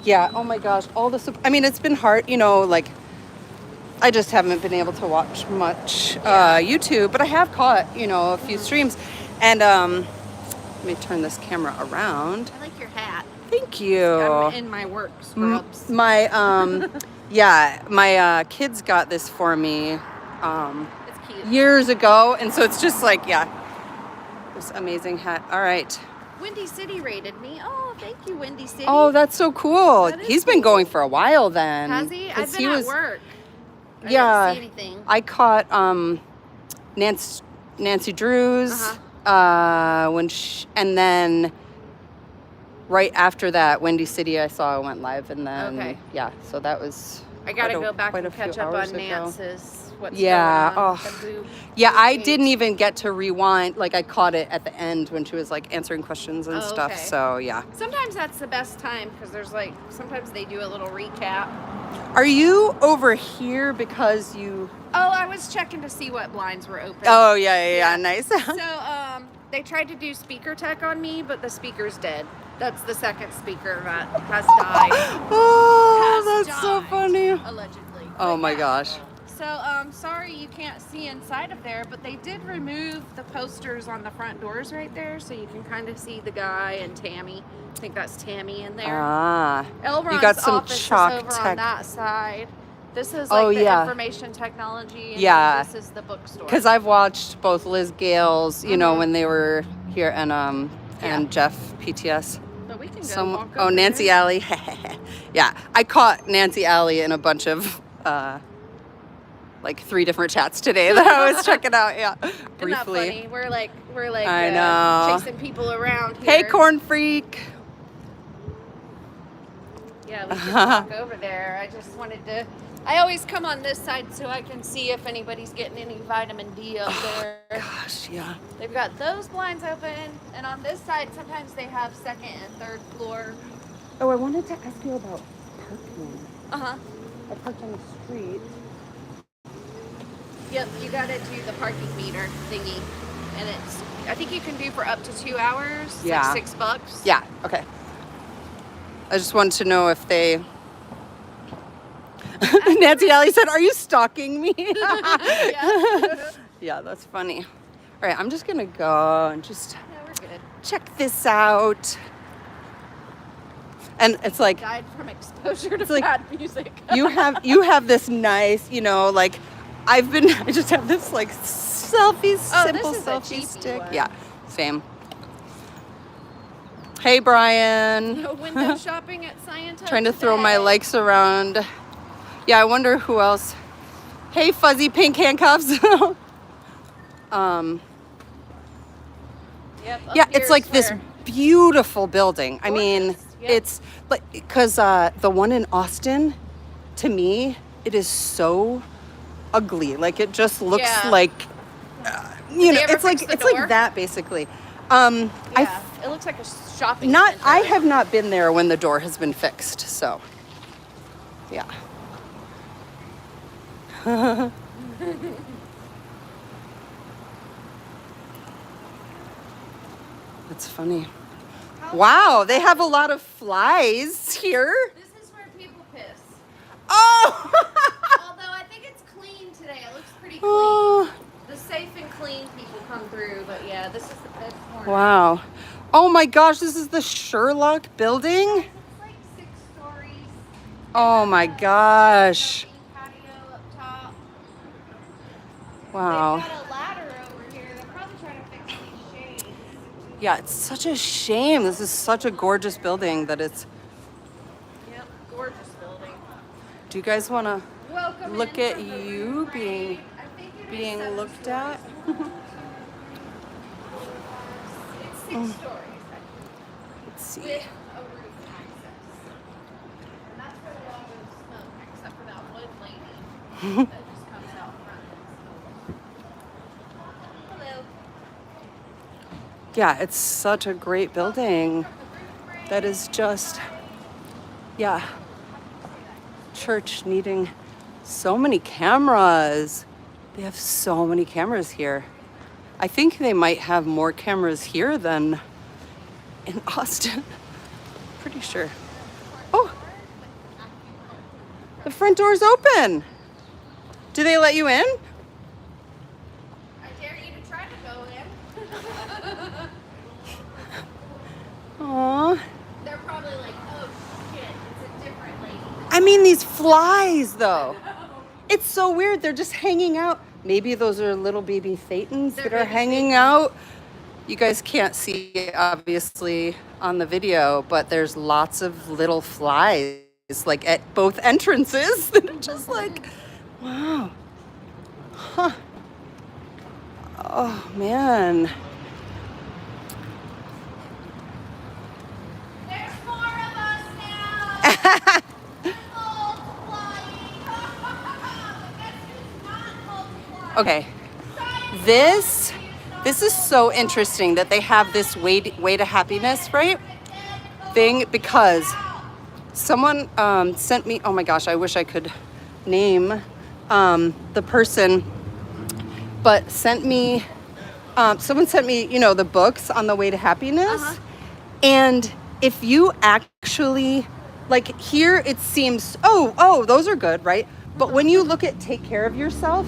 Yeah, oh my gosh, all the I mean, it's been hard, like I just haven't been able to watch much YouTube, but I have caught, a few streams. And let me turn this camera around. I like your hat. Thank you. I'm in my work scrubs. My yeah, my kids got this for me It's cute. years ago, and so it's just like, yeah, this amazing hat. All right. Windy City rated me. Oh, thank you, Windy City. Oh, that's so cool. That is He's been going for a while then. Has he? I've been at work. I Yeah, didn't see anything. I caught Nancy Drew's and then right after that, Windy City I saw went live, and then so that was. I gotta go back and catch up on Nance's. What's going on with the boob I page. didn't even get to rewind. Like I caught it at the end when she was like answering questions and stuff. Okay. So yeah. Sometimes that's the best time because there's like sometimes they do a little recap. Are you over here because you? Oh, I was checking to see what blinds were open. Oh yeah, nice. So they tried to do speaker tech on me, but the speaker's dead. That's the second speaker that has died. Oh, that's so funny. Allegedly. Oh my gosh. So sorry you can't see inside of there, but they did remove the posters on the front doors right there, so you can kind of see the guy and Tammy. I think that's Tammy in there. Elron's you got some office chalk is over tech. on that side. This is like the information technology, and this is the bookstore. Because I've watched both Liz Gale's, when they were here, and Jeff PTS. But we can go walk over Nancy there. Alley. Yeah, I caught Nancy Alley in a bunch of like 3 different chats today that I was checking out. Yeah, briefly. Isn't that funny? We're like I know. chasing people around here. Hey, corn freak. Yeah, we can walk over there. I just wanted to. I always come on this side so I can see if anybody's getting any vitamin D up there. Gosh, yeah. They've got those blinds open, and on this side, sometimes they have second and third floor. Oh, I wanted to ask you about parking. I parked on the street. Yep, you gotta do the parking meter thingy, and I think you can do for up to 2 hours. Yeah. Like $6. Yeah. Okay. I just wanted to know if they. Nancy Alley said, "Are you stalking me?" Yeah. Yeah, that's funny. All right, I'm just gonna go and just we're good. check this out. And it's like Died from exposure to like, bad music. you have this nice, like I just have this like simple this is a selfie cheapy stick. one. Yeah, same. Hey, Brian. No window shopping at Scientology. Trying to throw my likes around. Yeah, I wonder who else. Hey, fuzzy pink handcuffs. Yep, Yeah, it's like this beautiful building. I mean, it's like, because the one in Austin, to me, it is so ugly. Like it just looks like, it's like that basically. It looks like a shopping center. I have not been there when the door has been fixed. So, yeah. That's funny. Wow, they have a lot of flies here. This is where people piss. Oh! Although I think it's clean today. It looks pretty clean. The safe and clean people come through, but yeah, this is the best corner. Wow. Oh my gosh, this is the Sherlock building? It's like 6 stories. Oh my gosh. Patio up top. Wow. They've got a ladder over here. They're probably trying to fix these shades. Yeah, it's such a shame. This is such a gorgeous building that it's... Yep, gorgeous building. Do you guys want to Welcome look in at from the you roof being parade. I think it is 7 looked stories. at? It's 6 stories. Let's see. With a roof access. And that's where a lot of smoke, except for that one lady that just comes out front. Hello. Yeah, it's such a great building. That is just, church needing so many cameras. They have so many cameras here. I think they might have more cameras here than in Austin. Pretty sure. Oh, The front door's open. Do they let you in? I dare you to try to go in. Aw. They're probably like, oh shit, it's a different lady. I mean, these flies, though. It's so weird. They're just hanging out. Maybe those are little baby thetans that are hanging out. You guys can't see it, obviously, on the video, but there's lots of little flies, like at both entrances. That are just like, wow. Huh. Oh, man. There's more of us now. Okay. This is so interesting that they have this way to happiness, right? Thing, because someone sent me, oh my gosh, I wish I could name the person, but sent me, someone sent me, you know, the books on the way to happiness. And if you actually, like here it seems, oh, those are good, right? But when you look at take care of yourself,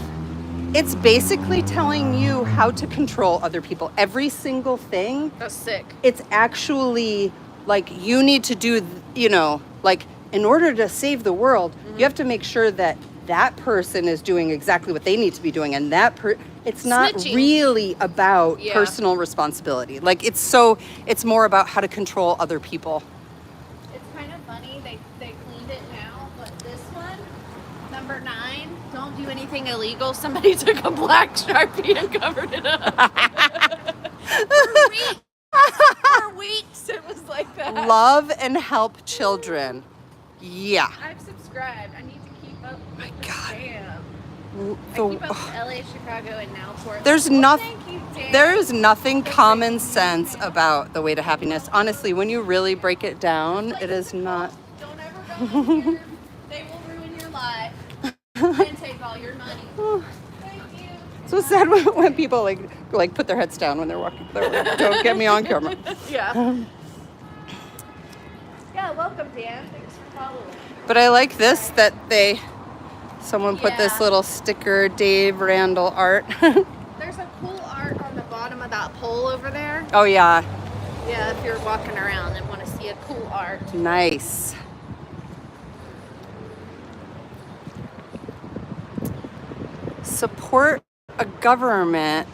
it's basically telling you how to control other people. Every single thing. That's sick. It's actually like you need to do, you know, like in order to save the world, you have to make sure that that person is doing exactly what they need to be doing. And it's not really about personal responsibility. Like it's more about how to control other people. It's kind of funny. They cleaned it now, but this one, number 9, don't do anything illegal. Somebody took a black Sharpie and covered it up. For weeks it was like that. Love and help children. Yeah. I've subscribed. I need to keep up with My the God. spam. The- I keep up with LA, Chicago, and now Portland. There's Dan. there is nothing common sense about the way to happiness. Honestly, when you really break it down, it is not. Don't ever go in here. They will ruin your life and take all your money. Thank you. It's so sad when people like put their heads down when they're walking. Don't get me on camera. Yeah. Yeah, welcome, Dan. Thanks for following. But I like this that someone put this little sticker, Dave Randall art. There's a cool art on the bottom of that pole over there. Oh yeah. Yeah, if you're walking around and want to see a cool art. Nice. Support a government.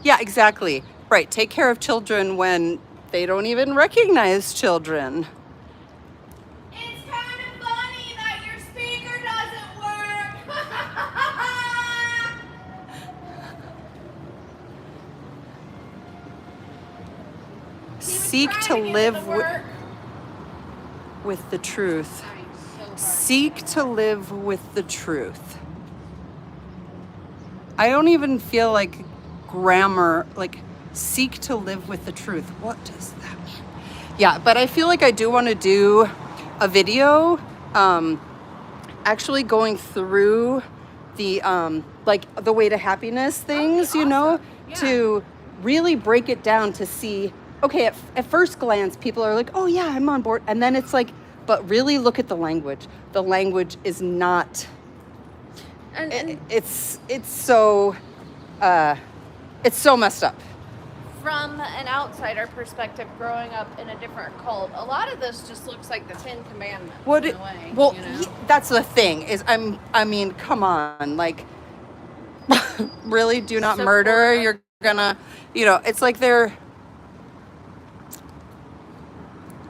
Yeah, exactly. Right. Take care of children when they don't even recognize children. It's kind of funny that your speaker doesn't work. Seek to live with the truth. Seek to live with the truth. I don't even feel like grammar, like seek to live with the truth. What does that mean? Yeah, but I feel like I do want to do a video actually going through the like the way to happiness things, you know, to really break it down to see, okay, at first glance, people are like, oh yeah, I'm on board. And then it's like, but really look at the language. The language is not, it's so messed up. From an outsider perspective, growing up in a different cult, a lot of this just looks like the 10 Commandments in a way. Well, you know? that's the thing is, I mean, come on, like, really, do not murder. You're gonna, you know, it's like they're,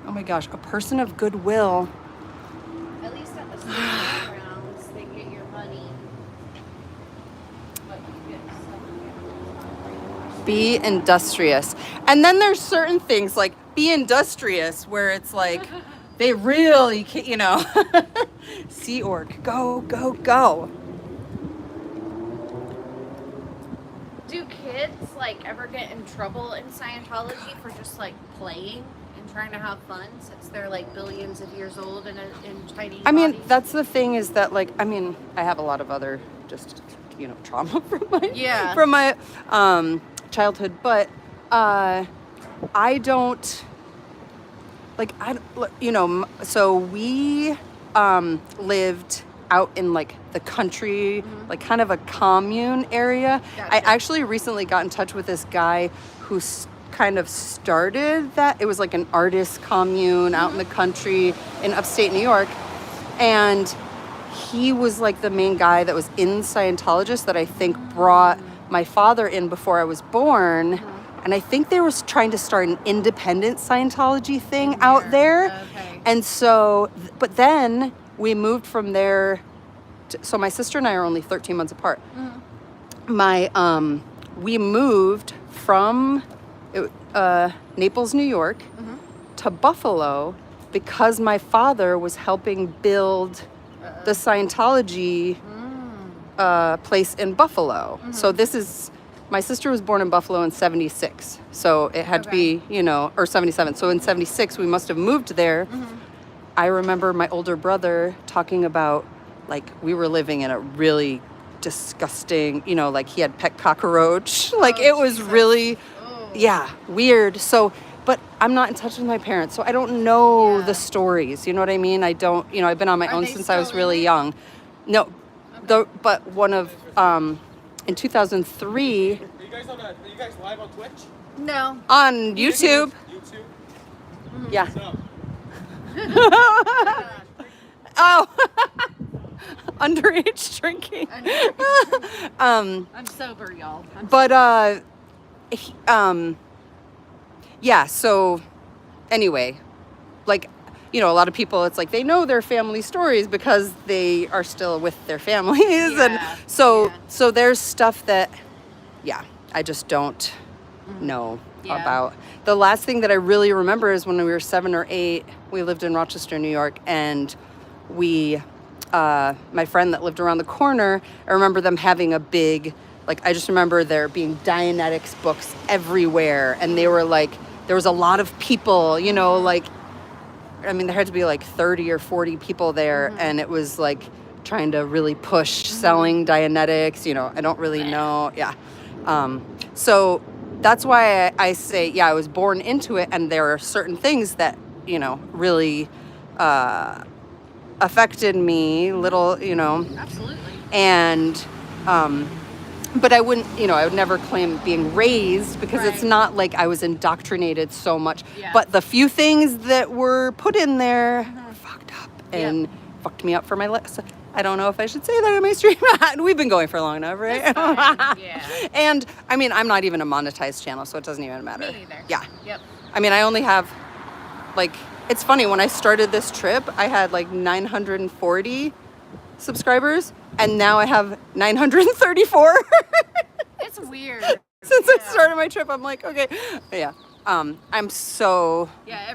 oh my gosh, a person of goodwill. At least at the state fairgrounds, they get your money. But you get something. Be industrious. And then there's certain things like be industrious where it's like they really can't, you know. Sea Org, go, go, go. Do kids like ever get in trouble in Scientology for just like playing and trying to have fun since they're like billions of years old and in tiny I mean, bodies? that's the thing is that like, I mean, I have a lot of other just, you know, trauma from my childhood, but I don't, like, so we lived out in like the country, like kind of a commune area. Gotcha. I actually recently got in touch with this guy who kind of started that. It was like an artist commune out in the country in upstate New York. And he was like the main guy that was in Scientologist that I think brought my father in before I was born. And I think they were trying to start an independent Scientology thing out there. Okay. And so, but then we moved from there. So my sister and I are only 13 months apart. We moved from Naples, New York to Buffalo because my father was helping build the Scientology place in Buffalo. So my sister was born in Buffalo in 76. So it had to be, or 77. So in 76, we must have moved there. I remember my older brother talking about, like, we were living in a really disgusting, like he had pet cockroach. Like, it was really, weird. So, but I'm not in touch with my parents, so I don't know the stories. You know what I mean? I don't, I've been on my own since I was really young. No, but one of, in 2003. Are you guys live on Twitch? No. On YouTube. YouTube? Yeah. What's up? Oh. Underage drinking. I'm sober, y'all. Yeah, so anyway, like, a lot of people, it's like they know their family stories because they are still with their families. And so there's stuff that, I just don't know about. The last thing that I really remember is when we were 7 or 8, we lived in Rochester, New York, and my friend that lived around the corner, I remember them having a big, like, I just remember there being Dianetics books everywhere, and they were like, there was a lot of people, like, I mean, there had to be like 30 or 40 people there, and it was like trying to really push selling Dianetics, I don't really know. So that's why I say, I was born into it, and there are certain things that, really affected me, Absolutely. And, but I wouldn't, I would never claim being raised because it's not like I was indoctrinated so much. But the few things that were put in there were fucked up and fucked me up for my life. So I don't know if I should say that on my stream. We've been going for long enough, right? And I mean, I'm not even a monetized channel, so it doesn't even matter. Me neither. Yeah. Yep. I mean, I only have, like, it's funny, when I started this trip, I had like 940 subscribers, and now I have 934. It's weird. Since I started my trip, I'm like, okay. Yeah. I'm so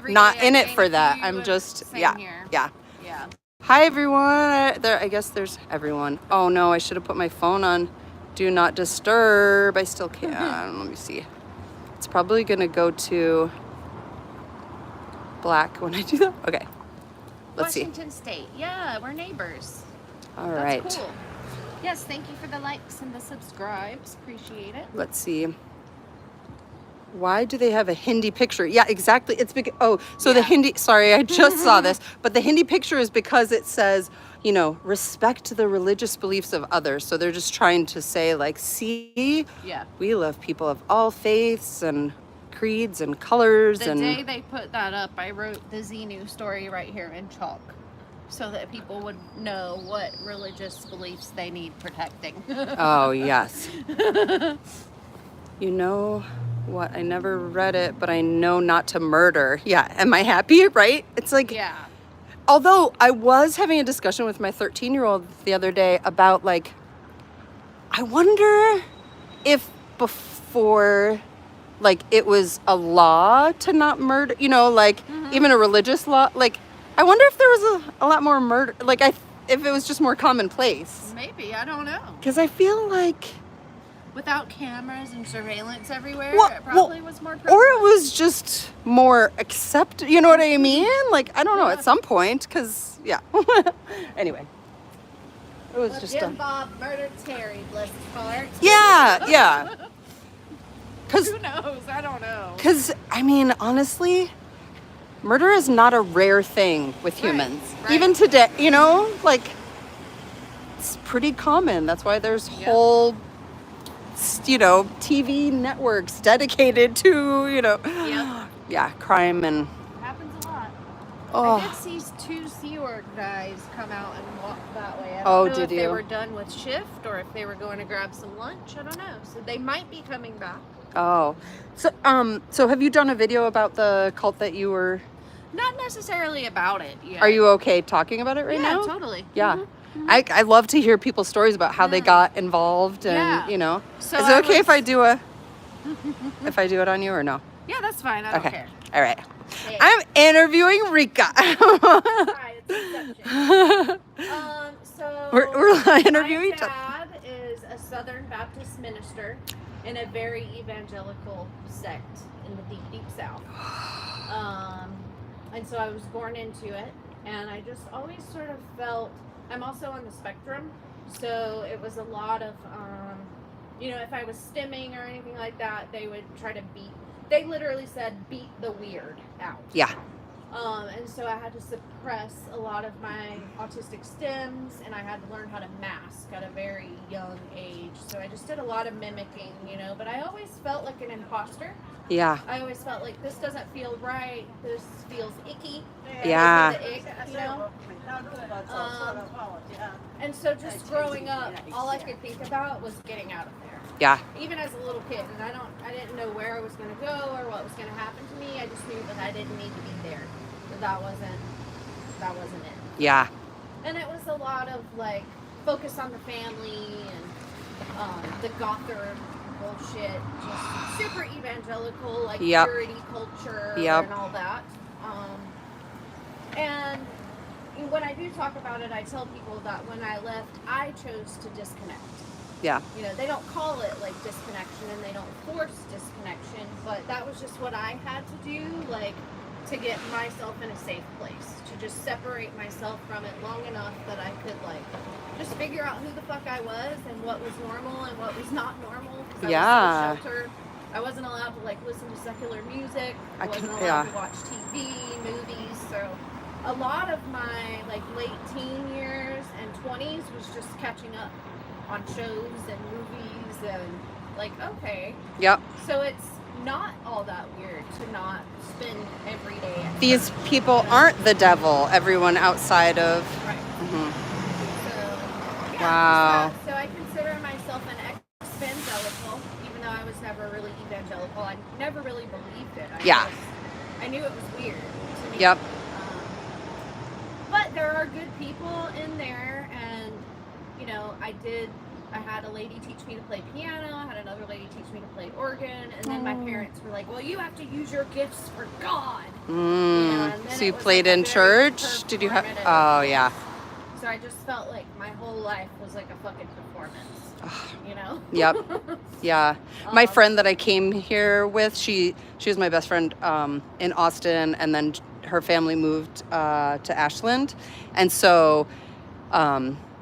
not in it for that. I'm just, here. Yeah. Hi, everyone. I guess there's everyone. Oh, no, I should have put my phone on Do Not Disturb. I still can. Let me see. It's probably going to go to black when I do that. Okay. Let's Washington State. Yeah, we're neighbors. All right. That's cool. Yes, thank you for the likes and the subscribes. Appreciate it. Let's see. Why do they have a Hindi picture? Yeah, exactly. It's because, the Hindi, sorry, I just saw this, but the Hindi picture is because it says, respect the religious beliefs of others. So they're just trying to say, like, see, we love people of all faiths and creeds and colors. The day they put that up, I wrote the Xenu story right here in chalk so that people would know what religious beliefs they need protecting. Oh, yes. You know what? I never read it, but I know not to murder. Yeah. Am I happy? Right? It's like, although I was having a discussion with my 13-year-old the other day about, like, I wonder if before, like, it was a law to not murder, even a religious law, like, I wonder if there was a lot more murder, like, if it was just more commonplace. Maybe, I don't know. Because I feel like, without cameras and surveillance everywhere, it probably was more prevalent. Or it was just more accepted, you know what I mean? Like, I don't know, at some point, because, anyway. It was just Jim Bob murdered Terry, bless his heart. Yeah. Who knows? I don't know. Because, I mean, honestly, Murder is not a rare thing with humans. Right. Even today, you know, like, it's pretty common. That's why there's whole, you know, TV networks dedicated to, you know, crime and... Happens a lot. Oh. I did see 2 Sea Org guys come out and walk that way. I Oh, don't know did if they you? were done with shift or if they were going to grab some lunch. I don't know. So they might be coming back. Oh. So have you done a video about the cult that you were... Not necessarily about it. Yeah. Are you okay talking about it right now? Yeah, totally. Yeah. Mm-hmm. I love to hear people's stories about how they got involved and, you know. So is it okay if I do if I do it on you or no? Yeah, that's fine. I don't care. All right. Hey. I'm interviewing Rika. Hi, it's Inception. So we're interviewing each my other. dad is a Southern Baptist minister in a very evangelical sect in the deep, deep South. And so I was born into it, and I just always sort of felt, I'm also on the spectrum, so it was a lot of, you know, if I was stimming or anything like that, they would try to they literally said, beat the weird out. Yeah. And so I had to suppress a lot of my autistic stims, and I had to learn how to mask at a very young age. So I just did a lot of mimicking, you know, but I always felt like an imposter. Yeah. I always felt like this doesn't feel right. This feels icky. Yeah. The ick, you know? And so just growing up, all I could think about was getting out of there. Yeah. Even as a little kid, and I didn't know where I was going to go or what was going to happen to me. I just knew that I didn't need to be there. That wasn't it. Yeah. And it was a lot of like focus on the family and the gother bullshit, just super evangelical, like purity culture and all that. And when I do talk about it, I tell people that when I left, I chose to disconnect. Yeah. You know, they don't call it like disconnection and they don't force disconnection, but that was just what I had to do, like, to get myself in a safe place, to just separate myself from it long enough that I could, like, just figure out who the fuck I was and what was normal and what was not normal. Because I was so sheltered. I wasn't allowed to, like, listen to secular music. I wasn't allowed to watch TV, movies. So a lot of my, like, late teen years and 20s was just catching up on shows and movies and, like, okay. Yep. So it's not all that weird to not spend every day. These people aren't the devil, everyone outside of... Right. Mm-hmm. So, yeah. Wow. So I consider myself an ex-evangelical, even though I was never really evangelical. I never really believed it. I knew it was weird to me. Yep. But there are good people in there, and, you know, I had a lady teach me to play piano, I had another lady teach me to play organ, and then my parents were like, well, you have to use your gifts for God. You know, so you played in church? Did you have... Oh, yeah. So I just felt like my whole life was like a fucking performance, you know? Yep. Yeah. My friend that I came here with, she was my best friend in Austin, and then her family moved to Ashland. And so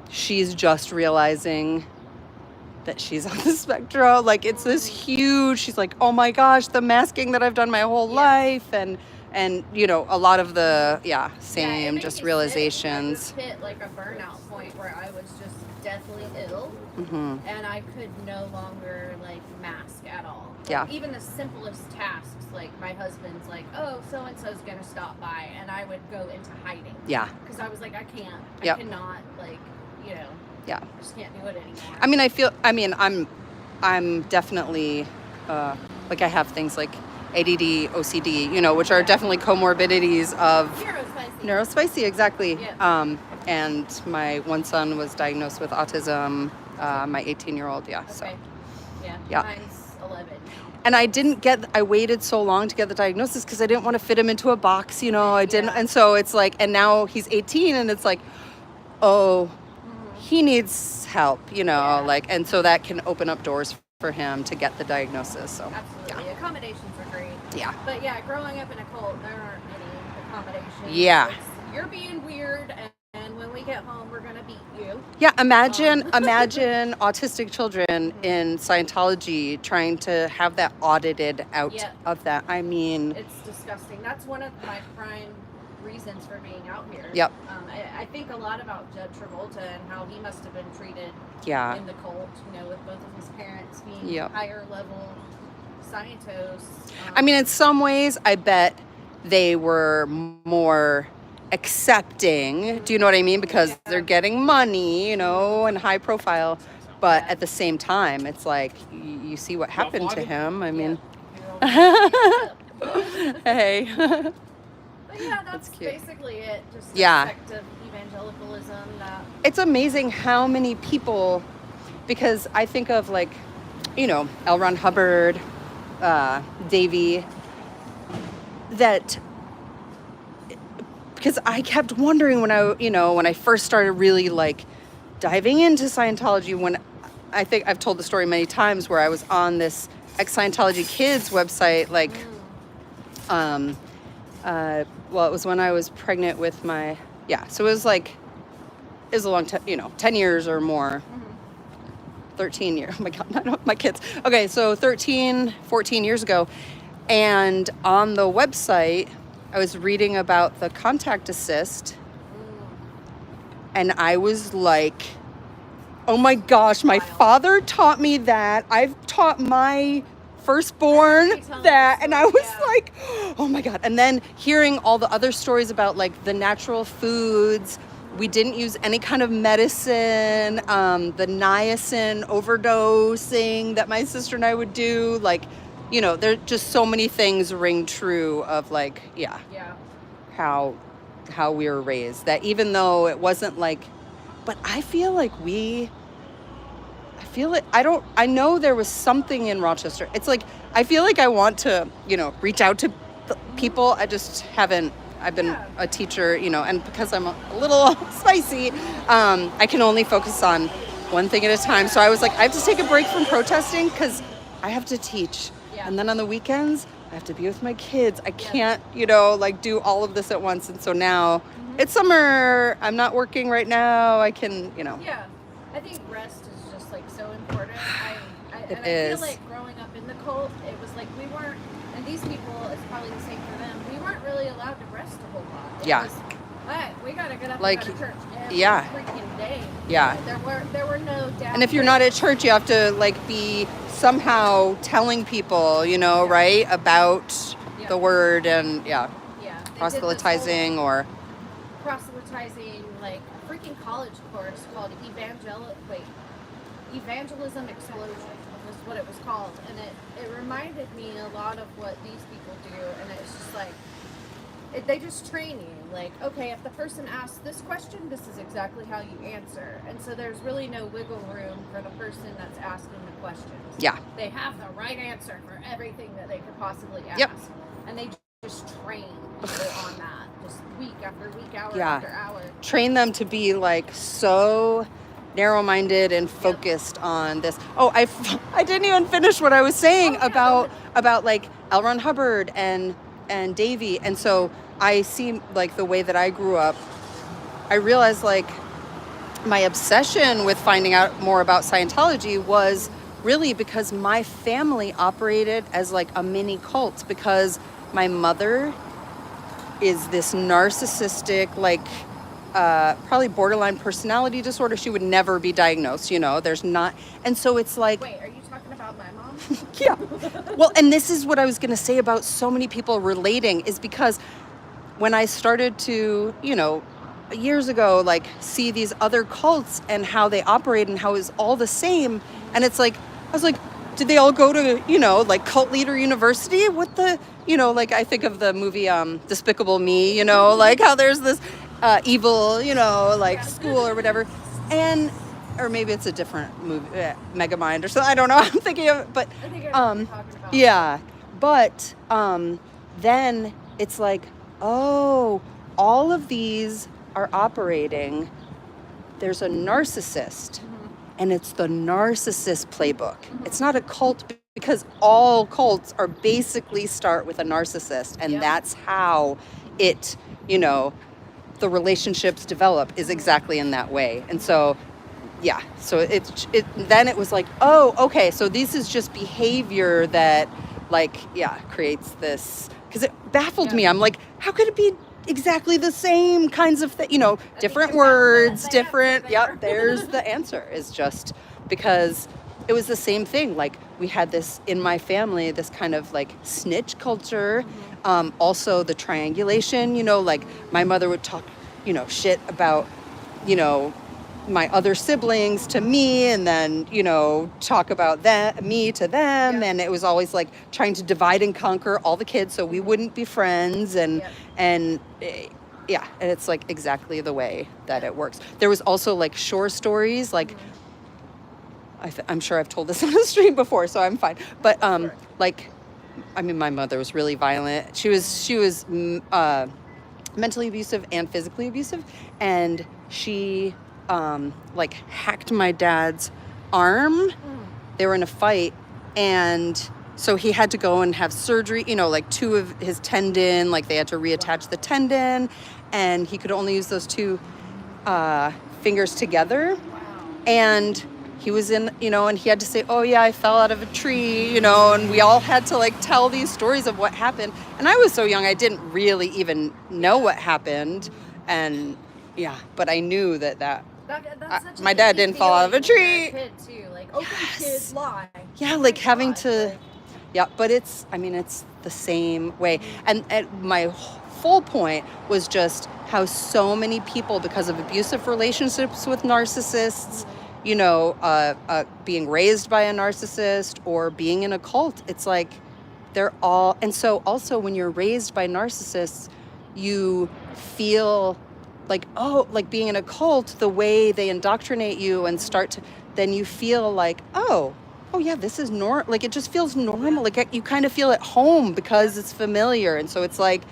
she's just realizing that she's on the spectrum. Like, it's this huge, she's like, oh my gosh, the masking that I've done my whole life. And you know, a lot of the, same just realizations. I just hit like a burnout point where I was just deathly ill. Mm-hmm. And I could no longer like mask at all. Like, Yeah. Even the simplest tasks, like my husband's like, oh, so-and-so's gonna stop by, and I would go into hiding. Yeah. Because I was like, I can't. Yep. I cannot, like, you know. Yeah. I just can't do it anymore. I mean, I'm definitely, like I have things like ADD, OCD, you know, which are definitely comorbidities of neurospicy, exactly. Yeah. And my one son was diagnosed with autism, my 18-year-old, so. Okay. Yeah. Yeah. Mine's 11 now. And I waited so long to get the diagnosis because I didn't want to fit him into a box, you know, I didn't. And so it's like, and now he's 18 and it's like, oh, he needs help, you know, like, and so that can open up doors for him to get the diagnosis. So absolutely. Accommodations are great. Yeah. But growing up in a cult, there aren't any accommodations. Yeah. You're being weird, and when we get home, we're gonna beat you. Yeah, imagine autistic children in Scientology trying to have that audited out of that. I mean, it's disgusting. That's one of my prime reasons for being out here. Yep. I think a lot about Judd Travolta and how he must have been treated in the cult, with both of his parents being higher level scientists. I mean, in some ways, I bet they were more accepting. Do you know what I mean? Because they're getting money, and high profile. But at the same time, it's like you see what happened to him. I mean, hey. But yeah, that's basically it. Just the sect of evangelicalism. It's amazing how many people, because I think of L. Ron Hubbard, Davy, that, because I kept wondering when I first started really diving into Scientology, when I think I've told the story many times where I was on this ex-Scientology kids website, well, it was when I was pregnant with so it was a long time, 10 years or more. 13 years. Oh my God, not my kids. Okay, so 13, 14 years ago. And on the website, I was reading about the contact assist. And I was like, oh my gosh, my father taught me that. I've taught my firstborn that. And I was like, oh my God. And then hearing all the other stories about the natural foods. We didn't use any kind of medicine, the niacin overdosing that my sister and I would do. There just so many things ring true of how we were raised. That even though it wasn't but I feel I know there was something in Rochester. It's I feel I want to, reach out to people. I just haven't. I've been a teacher, and because I'm a little spicy, I can only focus on one thing at a time. So I was I have to take a break from protesting because I have to teach. Yeah. And then on the weekends, I have to be with my kids. I can't, do all of this at once. And so now it's summer. I'm not working right now. I can, Yeah. I think rest is just so important. I feel growing up in the cult, it was we weren't, and these people, it's probably the same for them, we weren't really allowed to rest a whole lot. It was, we gotta get up and go to church every freaking day. Yeah. There were no down. And if you're not at church, you have to be somehow telling people, right, about the word and proselytizing or proselytizing, a freaking college course called Evangelism Explosion was what it was called, and it reminded me a lot of what these people do, and it's just they just train you, okay, if the person asks this question, this is exactly how you answer, and so there's really no wiggle room for the person that's asking the questions. Yeah. They have the right answer for everything that they could possibly ask. Yep. And they just train people on that, just week after week, hour after hour. Train them to be so narrow-minded and focused on this. Oh, I didn't even finish what I was saying about L. Ron Hubbard and Davy. And so I see the way that I grew up, I realized my obsession with finding out more about Scientology was really because my family operated as a mini cult, because my mother is this narcissistic, probably borderline personality disorder. She would never be diagnosed, there's not. And so it's Wait, are you talking about my mom? Yeah. Well, and this is what I was going to say about so many people relating, is because when I started to, years ago, see these other cults and how they operate and how it's all the same. And it's I was did they all go to, Cult Leader University? What the, I think of the movie Despicable Me, how there's this evil, school or whatever. Or maybe it's a different movie, Megamind or something. I don't know. I'm thinking of it, but I think I know what you're talking about. Yeah. But then it's oh, all of these are operating. There's a narcissist. And it's the narcissist playbook. It's not a cult, because all cults are basically start with a narcissist. And that's how it, the relationships develop is exactly in that way. And so, yeah, so then it was like, oh, okay, so this is just behavior that, like, yeah, creates this, because it baffled me. I'm like, how could it be exactly the same kinds of things, different words, different, there's the answer, is just because it was the same thing. Like, we had this in my family, this kind of like snitch culture, also the triangulation, like my mother would talk, shit about, my other siblings to me, and then talk about me to them, and it was always like trying to divide and conquer all the kids so we wouldn't be friends, and it's like exactly the way that it works. There was also like shore stories, like I'm sure I've told this on the stream before, so I'm fine, but like, I mean, my mother was really violent. She was mentally abusive and physically abusive, and she like hacked my dad's arm. They were in a fight, and so he had to go and have surgery, like 2 of his tendon, like they had to reattach the tendon, and he could only use those 2 fingers together. And he was in, and he had to say, oh yeah, I fell out of a tree, and we all had to like tell these stories of what happened. And I was so young, I didn't really even know what happened. And yeah, but I knew that my dad didn't fall out of a tree. Kid too. Like, okay, kids lie. Yeah, like having to, yeah, but it's the same way. And my full point was just how so many people, because of abusive relationships with narcissists, being raised by a narcissist or being in a cult, it's like they're all, and so also when you're raised by narcissists, you feel like, oh, like being in a cult, the way they indoctrinate you and then you feel like, oh yeah, this is normal. Like, it just feels normal. Like, you kind of feel at home because it's familiar. And so it's like,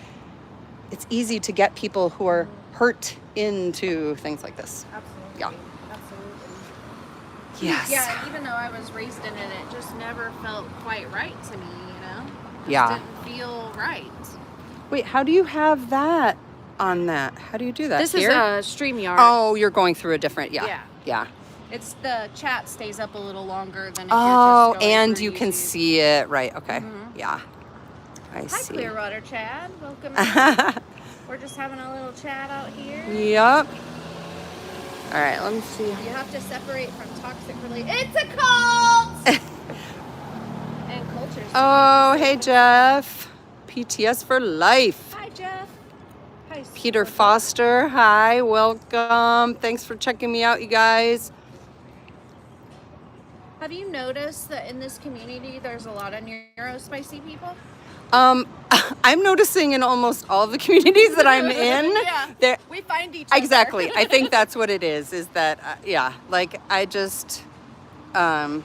it's easy to get people who are hurt into things like this. Absolutely. Yeah. Absolutely. Yes. Yeah, even though I was raised in it, it just never felt quite right to me, It didn't feel right. Wait, how do you have that on that? How do you do that? This Here? is a StreamYard. Oh, you're going through a different, yeah. It's the chat stays up a little longer than if Oh, you're just going and through you can YouTube. see it, right? Okay, yeah. I Hi, see. Clearwater Chad. Welcome. In. We're just having a little chat out here. Yep. All right, let me see. You have to separate from toxic relationships. It's a cult! And cultures. Oh, hey, Jeff. PTS for life. Hi, Jeff. Hi, Peter Foster. Hi, welcome. Thanks for checking me out, you guys. Have you noticed that in this community there's a lot of neurospicy people? I'm noticing in almost all the communities that I'm in. We find each other. Exactly. I think that's what it is that, like, I just, and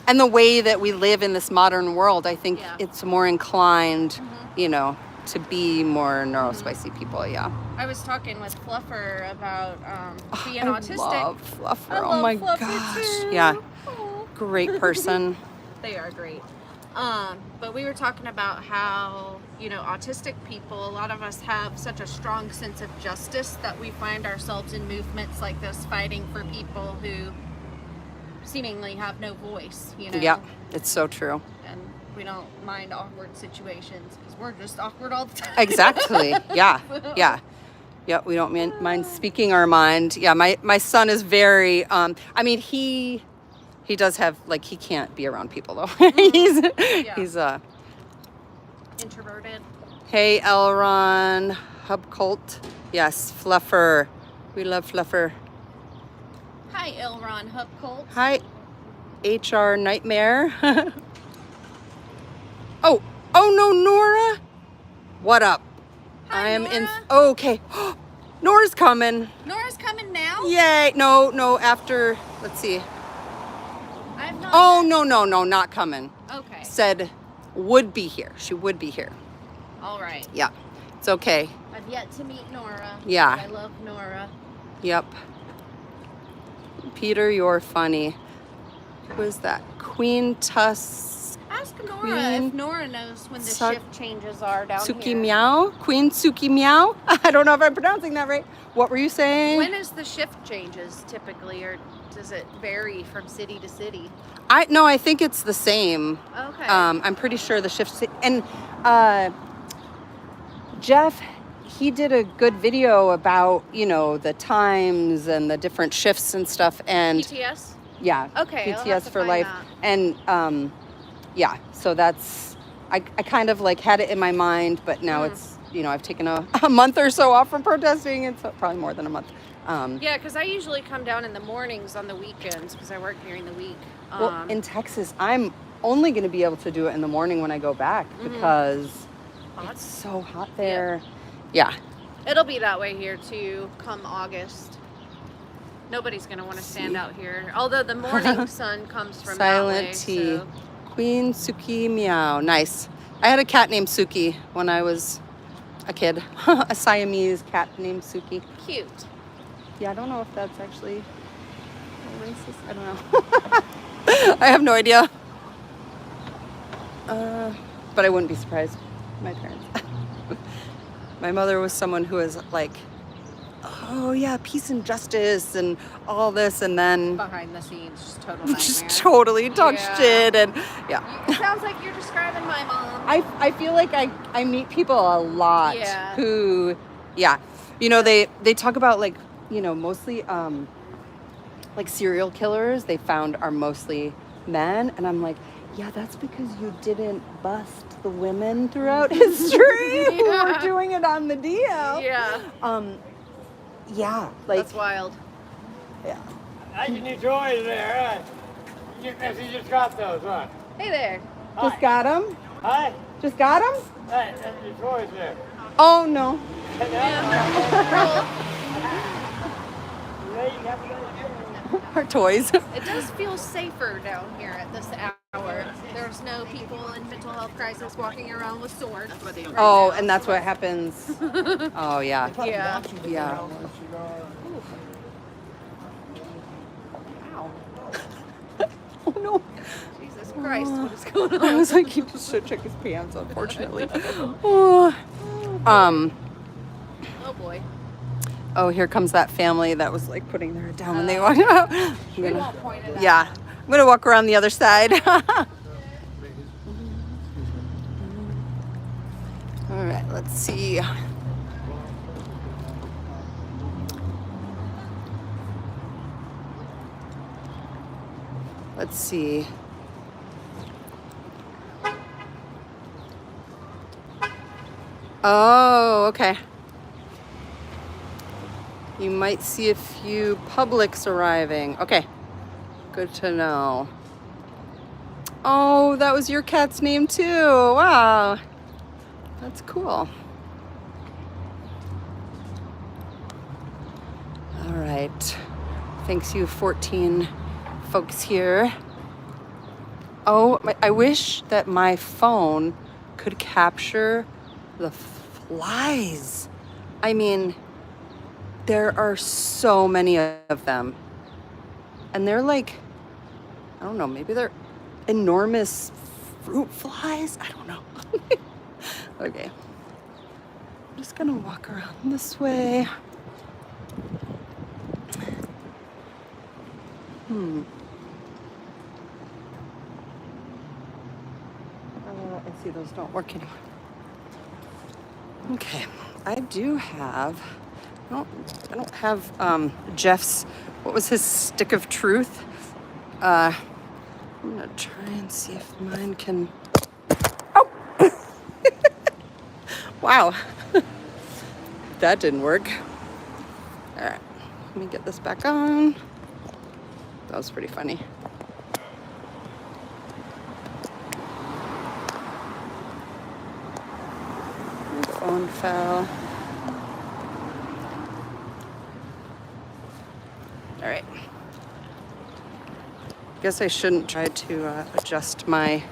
the way that we live in this modern world, I think it's more inclined, to be more neurospicy people, I was talking with Fluffer about being autistic. I love Fluffer. I Oh love my Fluffer gosh. too. Yeah. Oh. Great person. They are great. But we were talking about how, autistic people, a lot of us have such a strong sense of justice that we find ourselves in movements like this fighting for people who seemingly have no voice, Yeah, it's so true. And we don't mind awkward situations because we're just awkward all the time. Exactly. Yeah. Yeah. Yeah, we don't mind speaking our mind. Yeah, my son is very, he does have, like, he can't be around people though. He's introverted. Hey, Elron, Hub Cult. Yes, Fluffer. We love Fluffer. Hi, Elron Hub Cult. Hi, HR Nightmare. Oh no, Nora. What up? Hi, I am Nora. in. Oh, okay. Nora's coming. Nora's coming now? Yay. No, after, let's see. I have not. Oh, no, not coming. Okay. Said would be here. She would be here. All right. Yeah. It's okay. I've yet to meet Nora. Yeah. But I love Nora. Yep. Peter, you're funny. Who is that? Queen Tusk. Hi, Ask Nora Queen if Nora knows when the Suck- shift changes are down Suki here. Meow? Queen Suki Meow? I don't know if I'm pronouncing that right. What were you saying? When is the shift changes typically, or does it vary from city to city? I think it's the same. Okay. I'm pretty sure the shifts. And Jeff, he did a good video about, the times and the different shifts and stuff. And PTS? yeah. Okay, I'll have PTS to for find life. that. And yeah, so that's, I kind of like had it in my mind, but now it's, I've taken a month or so off from protesting. It's probably more than a month. Yeah, because I usually come down in the mornings on the weekends because I work during the week. Well, in Texas, I'm only going to be able to do it in the morning when I go back because it's so hot there. Yeah. It'll be that way here too come August. Nobody's going to want to stand out here. Although the morning sun comes from Silent that way. T. So. Queen Suki Meow. Nice. I had a cat named Suki when I was a kid. A Siamese cat named Suki. Cute. Yeah, I don't know if that's actually racist. I don't know. I have no idea. But I wouldn't be surprised. My parents. My mother was someone who was like, oh yeah, peace and justice and all this, and then Behind the scenes, just total nightmare. just totally talked shit, and yeah. It sounds like you're describing my mom. I feel like I meet people a lot who, they talk about like, mostly like serial killers they found are mostly men, and I'm like, yeah, that's because you didn't bust the women throughout history who were doing it on the DL. Yeah, like that's wild. Yeah. That's your new toys there, huh? You just got those, huh? Hey there. Just got them? Hi. Just got them? That's your toys there. Oh no. Our toys. It does feel safer down here at this hour. There's no people in mental health crisis walking around with swords. Oh, and that's what happens. Oh yeah. Yeah. Yeah. Ow. Oh no. Jesus Christ, what is going on? I was like, he just should check his pants, unfortunately. Oh. Oh boy. Oh, here comes that family that was like putting their head down when they walked out. We won't point it out. Yeah. I'm gonna walk around the other side. All right, let's see. Let's see. Oh, okay. You might see a few Publix arriving. Okay, good to know. Oh, that was your cat's name too. Wow, that's cool. All right, thanks you 14 folks here. Oh, I wish that my phone could capture the flies. I mean, there are so many of them. And they're like, I don't know, maybe they're enormous fruit flies? I don't know. Okay. I'm just gonna walk around this way. I see those don't work anymore. Okay, I do have, I don't have Jeff's, what was his stick of truth? I'm gonna try and see if mine can, oh! Wow, that didn't work. All right, let me get this back on. That was pretty funny. The phone fell. All right. Guess I shouldn't try to adjust my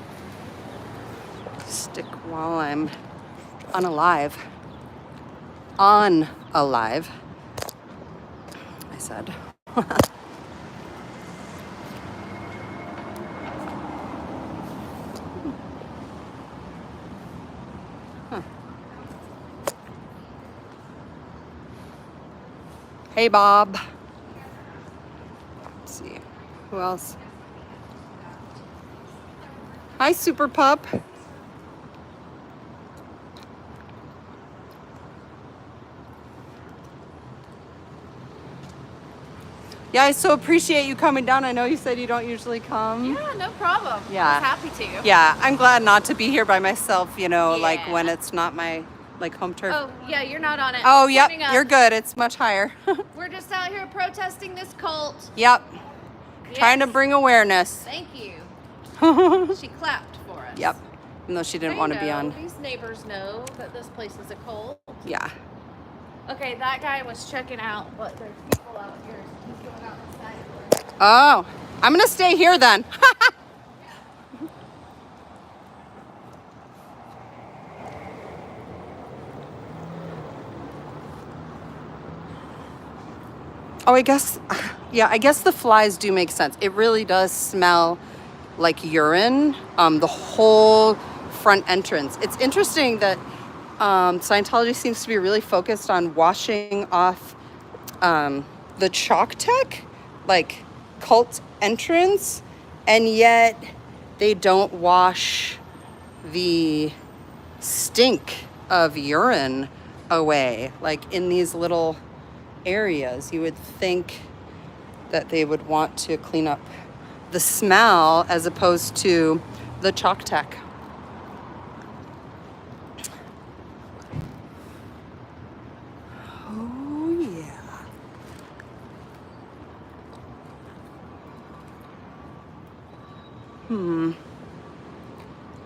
stick while I'm unalive. On alive, I said. Hey, Bob. Let's see. Who else? Hi, Super Pup. Yeah, I so appreciate you coming down. I know you said you don't usually come. Yeah, no problem. Yeah. I was happy to. Yeah, I'm glad not to be here by myself, you know, like Yeah. when it's not my like home turf. Oh, yeah, you're not on it. Oh, yep, Pointing up. you're good. It's much higher. We're just out here protesting this cult. Yep. Yes. Trying to bring awareness. Thank you. She clapped for us. Yep. Even though she didn't They want to be know. on. These neighbors know that this place is a cult. Yeah. Okay, that guy was checking out, but there's people out here. So he's going out inside. Oh, I'm going to stay here then. Oh, I guess, yeah, I guess the flies do make sense. It really does smell like urine, the whole front entrance. It's interesting that Scientology seems to be really focused on washing off the chalk tech, like cult entrance, and yet they don't wash the stink of urine away, like in these little areas. You would think that they would want to clean up the smell as opposed to the chalk tech. Oh yeah.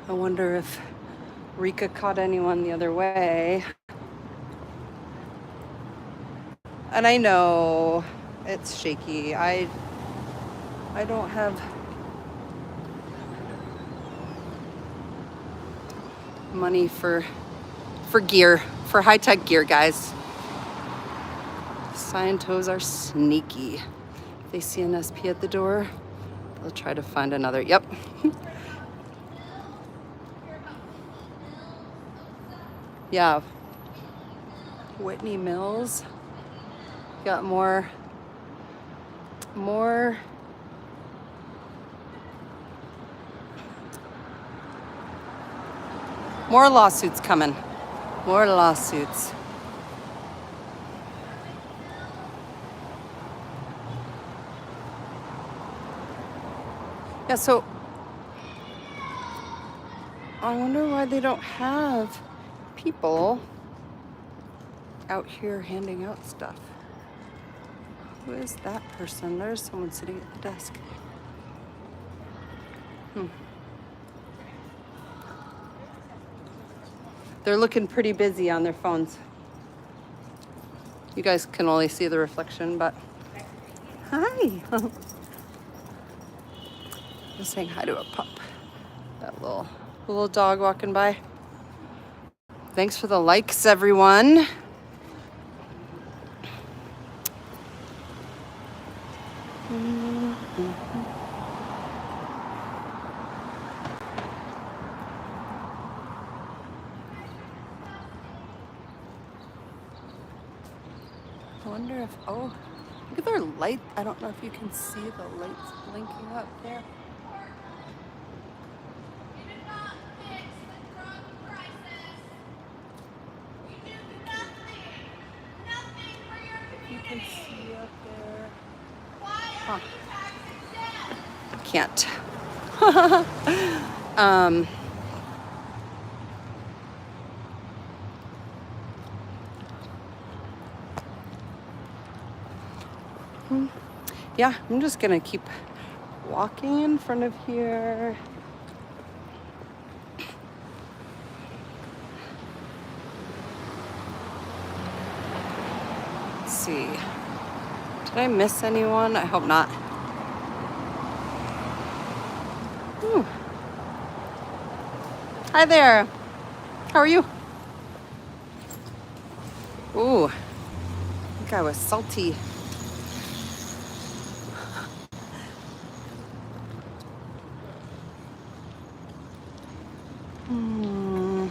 I wonder if Rika caught anyone the other way. And I know it's shaky. I don't have money for gear, for high-tech gear, guys. Scientos are sneaky. If they see an SP at the door, they'll try to find another. Yep. Yeah. Whitney Mills. Got more lawsuits coming. More lawsuits. Yeah, so I wonder why they don't have people out here handing out stuff. Who is that person? There's someone sitting at the desk. They're looking pretty busy on their phones. You guys can only see the reflection, but hi. Just saying hi to a pup. That little dog walking by. Thanks for the likes, everyone. I wonder if, oh, look at their light. I don't know if you can see the lights blinking up there. You can see up there. Huh. Can't. Yeah, I'm just gonna keep walking in front of here. Let's see. Did I miss anyone? I hope not. Ooh. Hi there. How are you? Ooh, that guy was salty. Well,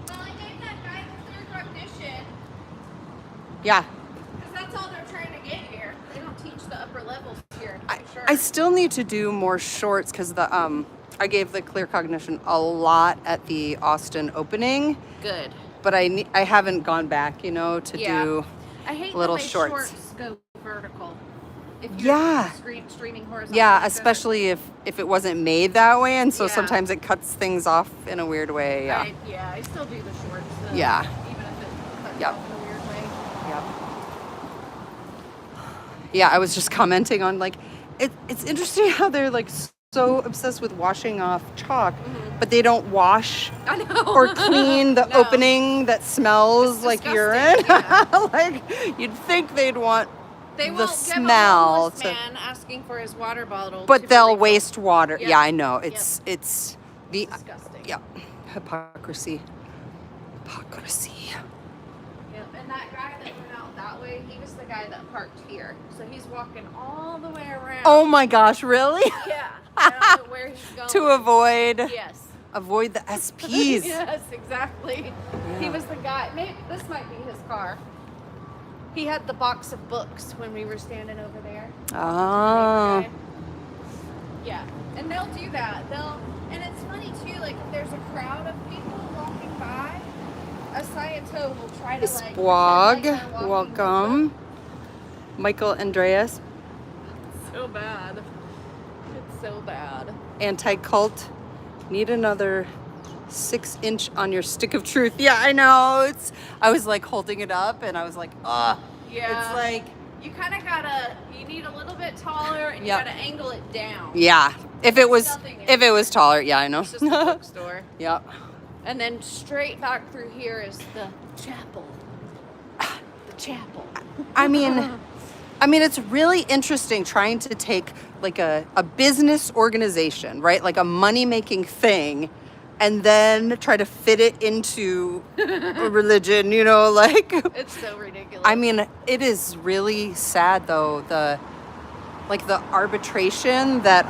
I gave that guy the clear recognition. Yeah. Because that's all they're trying to I still need to do more shorts because I gave the clear cognition a lot at the Austin opening. Good. But I haven't gone back, to do I hate little the way shorts. go vertical. If you're streaming horizontal. Yeah, especially if it wasn't made that way, and so Yeah. sometimes it cuts things off in a weird way. Yeah. I still do the shorts. Yeah. Even if it cuts Yep. off in a weird way. Yep. Yeah, I was just commenting on it's interesting how they're like so obsessed with washing off chalk, but they don't wash I know. or clean the No. opening that smells It's like disgusting, urine. yeah. Like you'd think they'd want They the won't smell give a homeless man asking for his water bottle. but to they'll be refilled. waste water. Yep. Yeah, I know. It's the Disgusting. yeah, hypocrisy. Hypocrisy. Yep. And that guy that went out that way, he was the guy that parked here. So he's walking all the way around. Oh my gosh, really? Yeah. I don't know where he's going. To avoid Yes. avoid the SPs. Yes, exactly. He was the guy. Maybe this might be his car. He had the box of books when we were standing over there. Oh. Yeah, and they'll do that. And it's funny too. Like if there's a crowd of people walking by, a Scientology will try to like. Squag, pretend like they're walking welcome. Michael Andreas, with them. So bad. It's so bad. anti-cult. Need another 6-inch on your stick of truth. Yeah, I know. I was like holding it up and I was like, Yeah. It's like, You kind of gotta. You need a little bit taller, and Yep. you gotta angle it down. yeah. If it was nothing in if it was taller, yeah, I know. It's just a bookstore. Yeah. And then straight back through here is the chapel. The chapel. I mean, it's really interesting trying to take like a business organization, right? Like a money-making thing, and then try to fit it into a religion, like. It's so ridiculous. I mean, it is really sad though, the arbitration that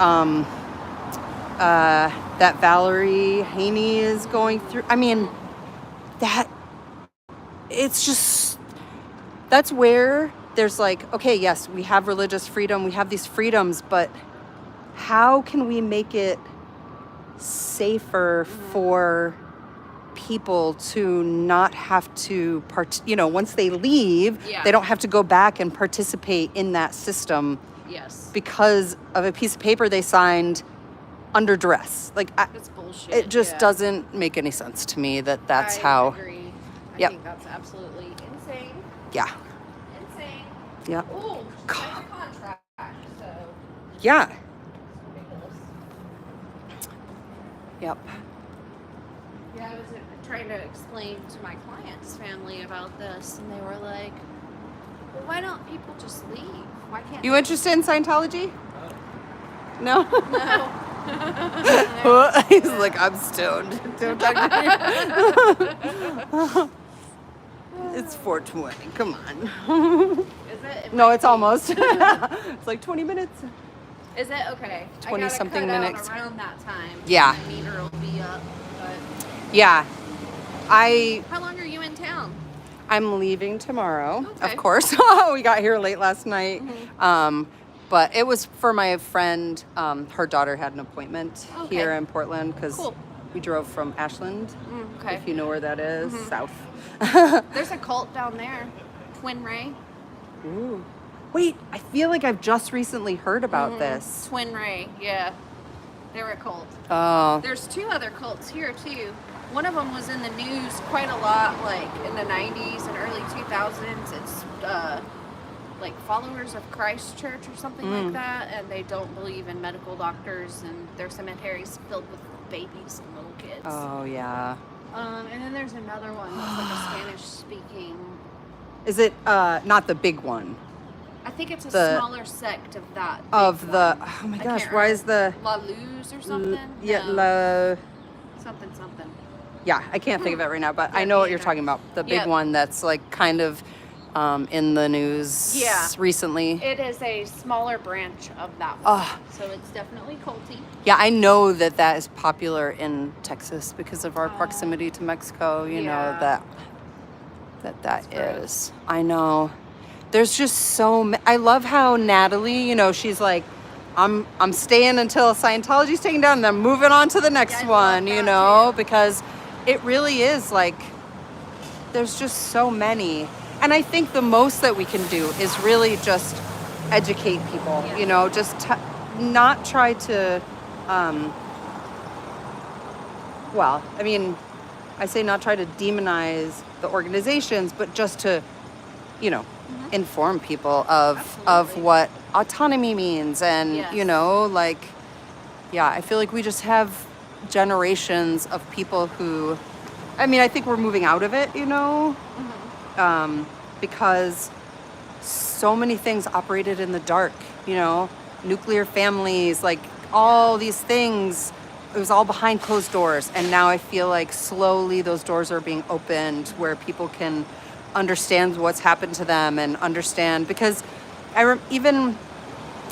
that Valerie Haney is going through. I mean, that's where there's like, okay, yes, we have religious freedom, we have these freedoms, but how can we make it safer for people to not have to once they leave, Yeah. they don't have to go back and participate in that system yes. because of a piece of paper they signed under duress. Like, That's bullshit. it just yeah. doesn't make any sense to me that's I how. agree. I Yep. think that's absolutely insane. Yeah. Insane. Yeah. Ooh, signed a contract. So Yeah. it's ridiculous. Yep. Yeah, I was trying to explain to my client's family about this, and they were like, well, why don't people just leave? Why can't You interested in Scientology? No? No. He's like, I'm stoned. Don't talk to me. It's 4:20. Come on. Is it? No, it's almost. It's like 20 minutes. Is it? Okay. 20 I gotta something cut minutes. out around that time. Yeah. My meter will be up. But Yeah. how long are you in town? I'm leaving tomorrow, Okay. of course. We got here late last night. But it was for my friend. Her daughter had an appointment Okay. here in Portland because Cool. we drove from Ashland, Okay. if you know where that is, south. There's a cult down there. Twin Ray. Ooh. Wait, I feel like I've just recently heard about this. Twin Ray, yeah. They're a cult. Oh, There's two other cults here too. One of them was in the news quite a lot, like in the 90s and early 2000s. It's like Followers of Christ Church or something like that, and they don't believe in medical doctors, and their cemeteries filled with babies and little kids. oh yeah. And then there's another one that's like a Spanish-speaking. Is it not the big one? I think it's a The- smaller sect of that. big Of the one. oh my I gosh, can't why remember. is the La Luz or something? yeah No, something. yeah, I can't think of it right now, but I Yeah, know me what you're either. talking about. The big Yep. one that's like kind of in the news Yeah. recently. It is a smaller branch of that one. Oh, So it's definitely culty. yeah, I know that is popular in Texas because of our proximity to Mexico. You know Yeah. that gross. is. I know. There's just I love how Natalie, she's like I'm staying until Scientology's taken down, and then moving on to the next one, you know, because it really is like, there's just so many. And I think the most that we can do is really just educate people, you know, just not try to, well, I mean, I say not try to demonize the organizations, but just to, you know, inform people of what autonomy means. And, you know, like, yeah, I feel like we just have generations of people who, I mean, I think we're moving out of it, you know, because so many things operated in the dark, you know, nuclear families, like all these things, it was all behind closed doors. And now I feel like slowly those doors are being opened where people can understand what's happened to them and understand, because even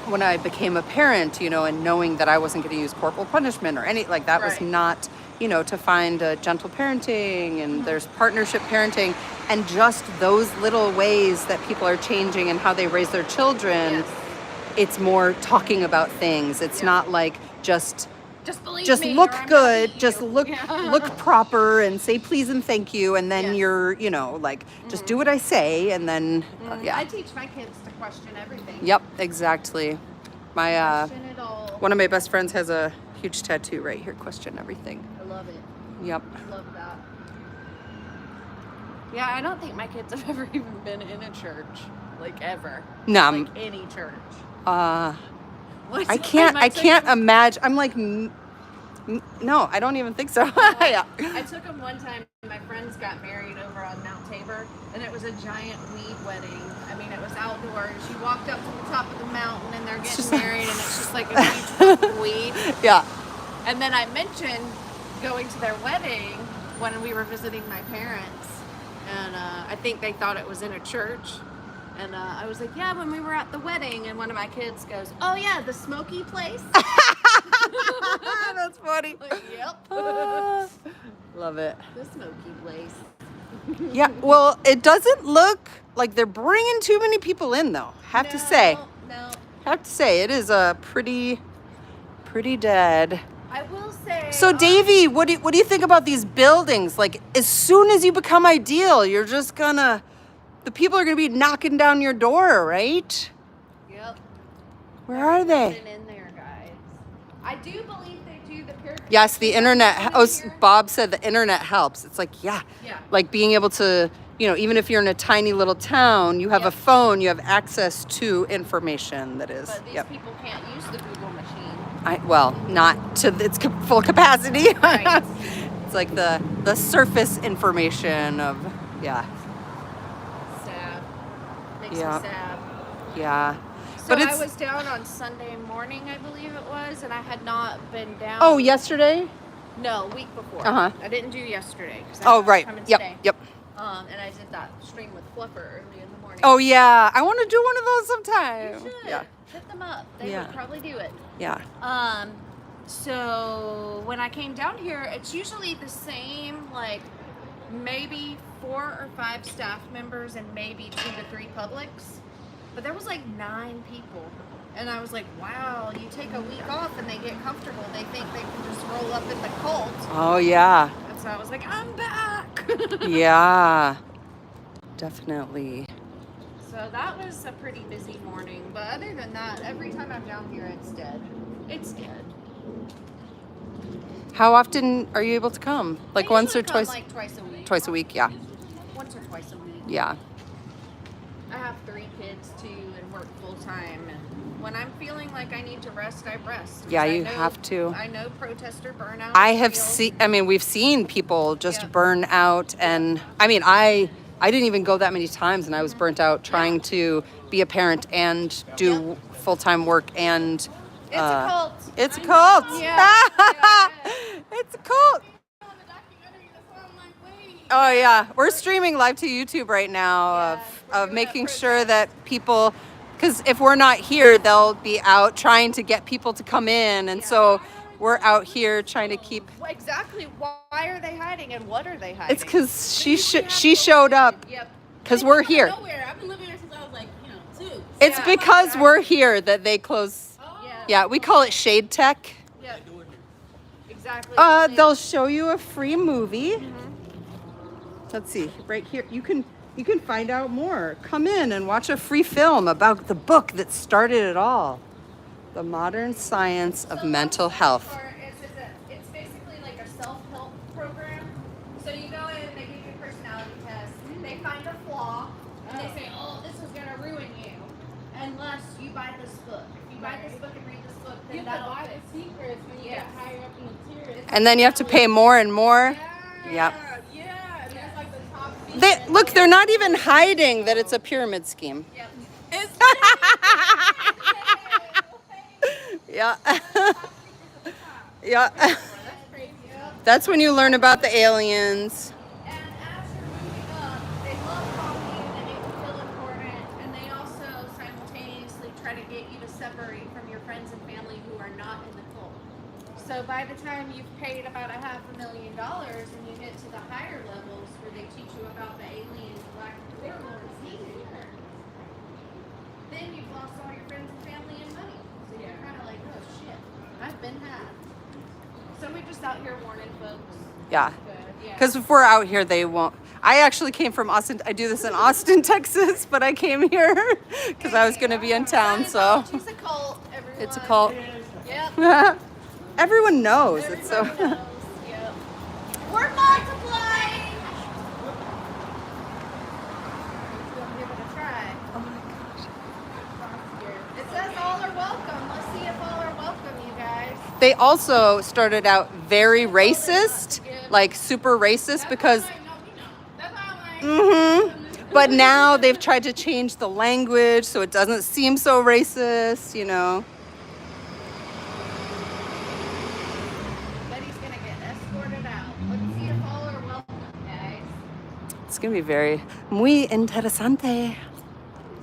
when I became a parent, you know, and knowing that I wasn't going to use corporal punishment or any, like that was not, you know, to find a gentle parenting, and there's partnership parenting, and just those little ways that people are changing and how they raise their children. It's more talking about things. It's not like just look good, just look proper and say please and thank you, and then you're, you know, like just do what I say, and then I teach my kids to question everything. Yep, exactly. My Question it all. one of my best friends has a huge tattoo right here, question everything. I love it. Yep. I love that. Yeah, I don't think my kids have ever even been in a church, like ever. No, like any church. I can't imagine. I'm like, no, I don't even think so. Yeah. I took them one time. My friends got married over on Mount Tabor, and it was a giant weed wedding. I mean, it was outdoors. You walked up to the top of the mountain, and they're getting married, and it's just like a huge puff of weed. Yeah. And then I mentioned going to their wedding when we were visiting my parents, and I think they thought it was in a church. And I was like, yeah, when we were at the wedding, and one of my kids goes, oh yeah, the smoky place. That's funny. Like, yep. Love it. The smoky place. Yeah, well, it doesn't look like they're bringing too many people in, though. Have to say, it is a pretty dead. I will say. So, Davey, what do you think about these buildings? Like, as soon as you become ideal, you're just gonna, the people are gonna be knocking down your door, right? Yep. Where are they? In there, guys. I do believe they do the purification. Yes, the internet. Bob said the internet helps. It's like, yeah, like being able to, you know, even if you're in a tiny little town, you have a phone, you have access to information that is. But these people can't use the Google machine. Not to its full capacity. Right. It's like the surface information of, Sad. Makes me sad. Yeah. So I was down on Sunday morning, I believe it was, and I had not been down. Oh, yesterday? No, week before. Uh-huh. I didn't do yesterday. Right. Coming Yep. today. Yep. And I did that stream with Fluffer early in the morning. Oh yeah, I want to do one of those sometime. You should. Yeah. Hit them up. They would probably do it. Yeah. So when I came down here, it's usually the same, like maybe 4 or 5 staff members and maybe 2 to 3 publics. But there was like 9 people. And I was like, wow, you take a week off and they get comfortable. They think they can just roll up in the cult. Oh yeah. And so I was like, I'm back. Yeah. Definitely. So that was a pretty busy morning. But other than that, every time I'm down here, it's dead. It's dead. How often are you able to come? Like once or twice? Like twice a week. Twice a week, yeah. Once or twice a week. Yeah. I have 3 kids too and work full time. And when I'm feeling like I need to rest, I rest. Yeah, you have to. I know protester burnout. I have seen, I mean, we've seen people just burn out. And I mean, I didn't even go that many times, and I was burnt out trying to be a parent and do full-time work and it's a cult. It's a cult. Yeah. It's a cult. Oh yeah, we're streaming live to YouTube right now of making sure that people, because if we're not here, they'll be out trying to get people to come in, and so we're out here trying to keep. Exactly. Why are they hiding, and what are they hiding? It's because she showed up. Yep. Because we're here. Nowhere. I've been living here since I was like, 2. It's because we're here that they close. Oh. Yeah, we call it shade tech. Yeah. Exactly. They'll show you a free movie. Let's see, right here. You can find out more. Come in and watch a free film about the book that started it all. The Modern Science of Mental Health. It's basically like a self-help program. So you go in, they give you a personality test, they find a flaw, and they say, oh, this is going to ruin you unless you buy this book. If you buy this book and read this book, then You that'll buy fix the secrets when you get higher up in the tier. And then you have to pay more and more. Yep. Yeah, and that's like the top secret. Look, they're not even hiding that it's a pyramid scheme. Yep. It's Yeah. Yeah. That's crazy. That's when you learn about the aliens. And as you're moving up, they love talking and they make you feel important, and they also simultaneously try to get you to separate from your friends and family who are not in the cult. So by the time you've paid about $500,000 and you get to the higher levels where they teach you about the aliens, black warlords, then you've lost all your friends and family and money. So you're kind of like, oh shit, I've been had. So we're just out here warning folks. Yeah. Yeah. Because if we're out here, they won't. I actually came from Austin. I do this in Austin, Texas, but I came here because I was going to be in town. So It's a cult, everyone. it's a cult. Yep. Everyone knows. It's so. Everybody knows. Yep. We're multiplying. We'll give it a try. Oh my gosh. It says all are welcome. Let's see if all are welcome, you guys. They also started out very racist, like super racist, because. That's how I'm like, But now they've tried to change the language so it doesn't seem so racist, you know. Betty's gonna get escorted out. Let's see if all are welcome, guys. It's gonna be very muy interesante. Let's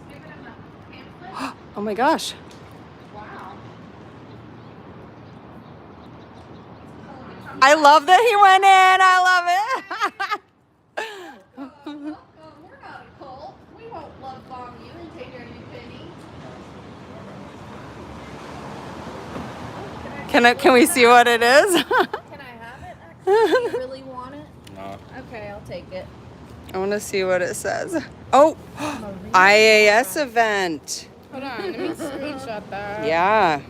give it a pamphlet. Oh my gosh. Wow. I love that he went in. I love it. Welcome. We're not a cult. We won't love bomb you and take every penny. Can we see what it is? Can I have it? Actually, do you really want it? No. Okay, I'll take it. I want to see what it says. Oh, IAS event. hold on, let me screenshot that. Yeah.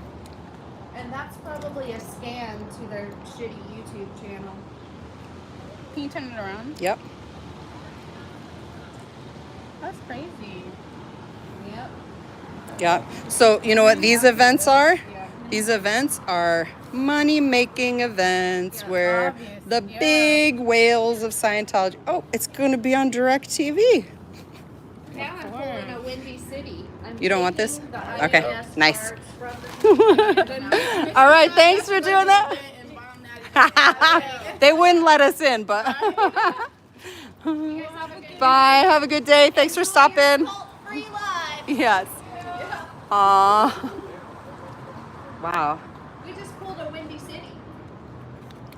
And that's probably a scan to their shitty YouTube channel. Can you turn it around? Yep. That's crazy. Yep. Yeah. So you know what these events are? These events are money-making events where obvious, the yeah. big whales of Scientology. Oh, it's going to be on DirecTV. Now I'm pulling a Windy City. I'm You don't want this? taking the Okay, IAS nice. parts from the- All right, thanks for doing that. And bomb that. They wouldn't let us in, but You guys have a good bye. Have a good day. Thanks for stopping. Cult-free live. Yes. Aw. Wow. We just pulled a Windy City.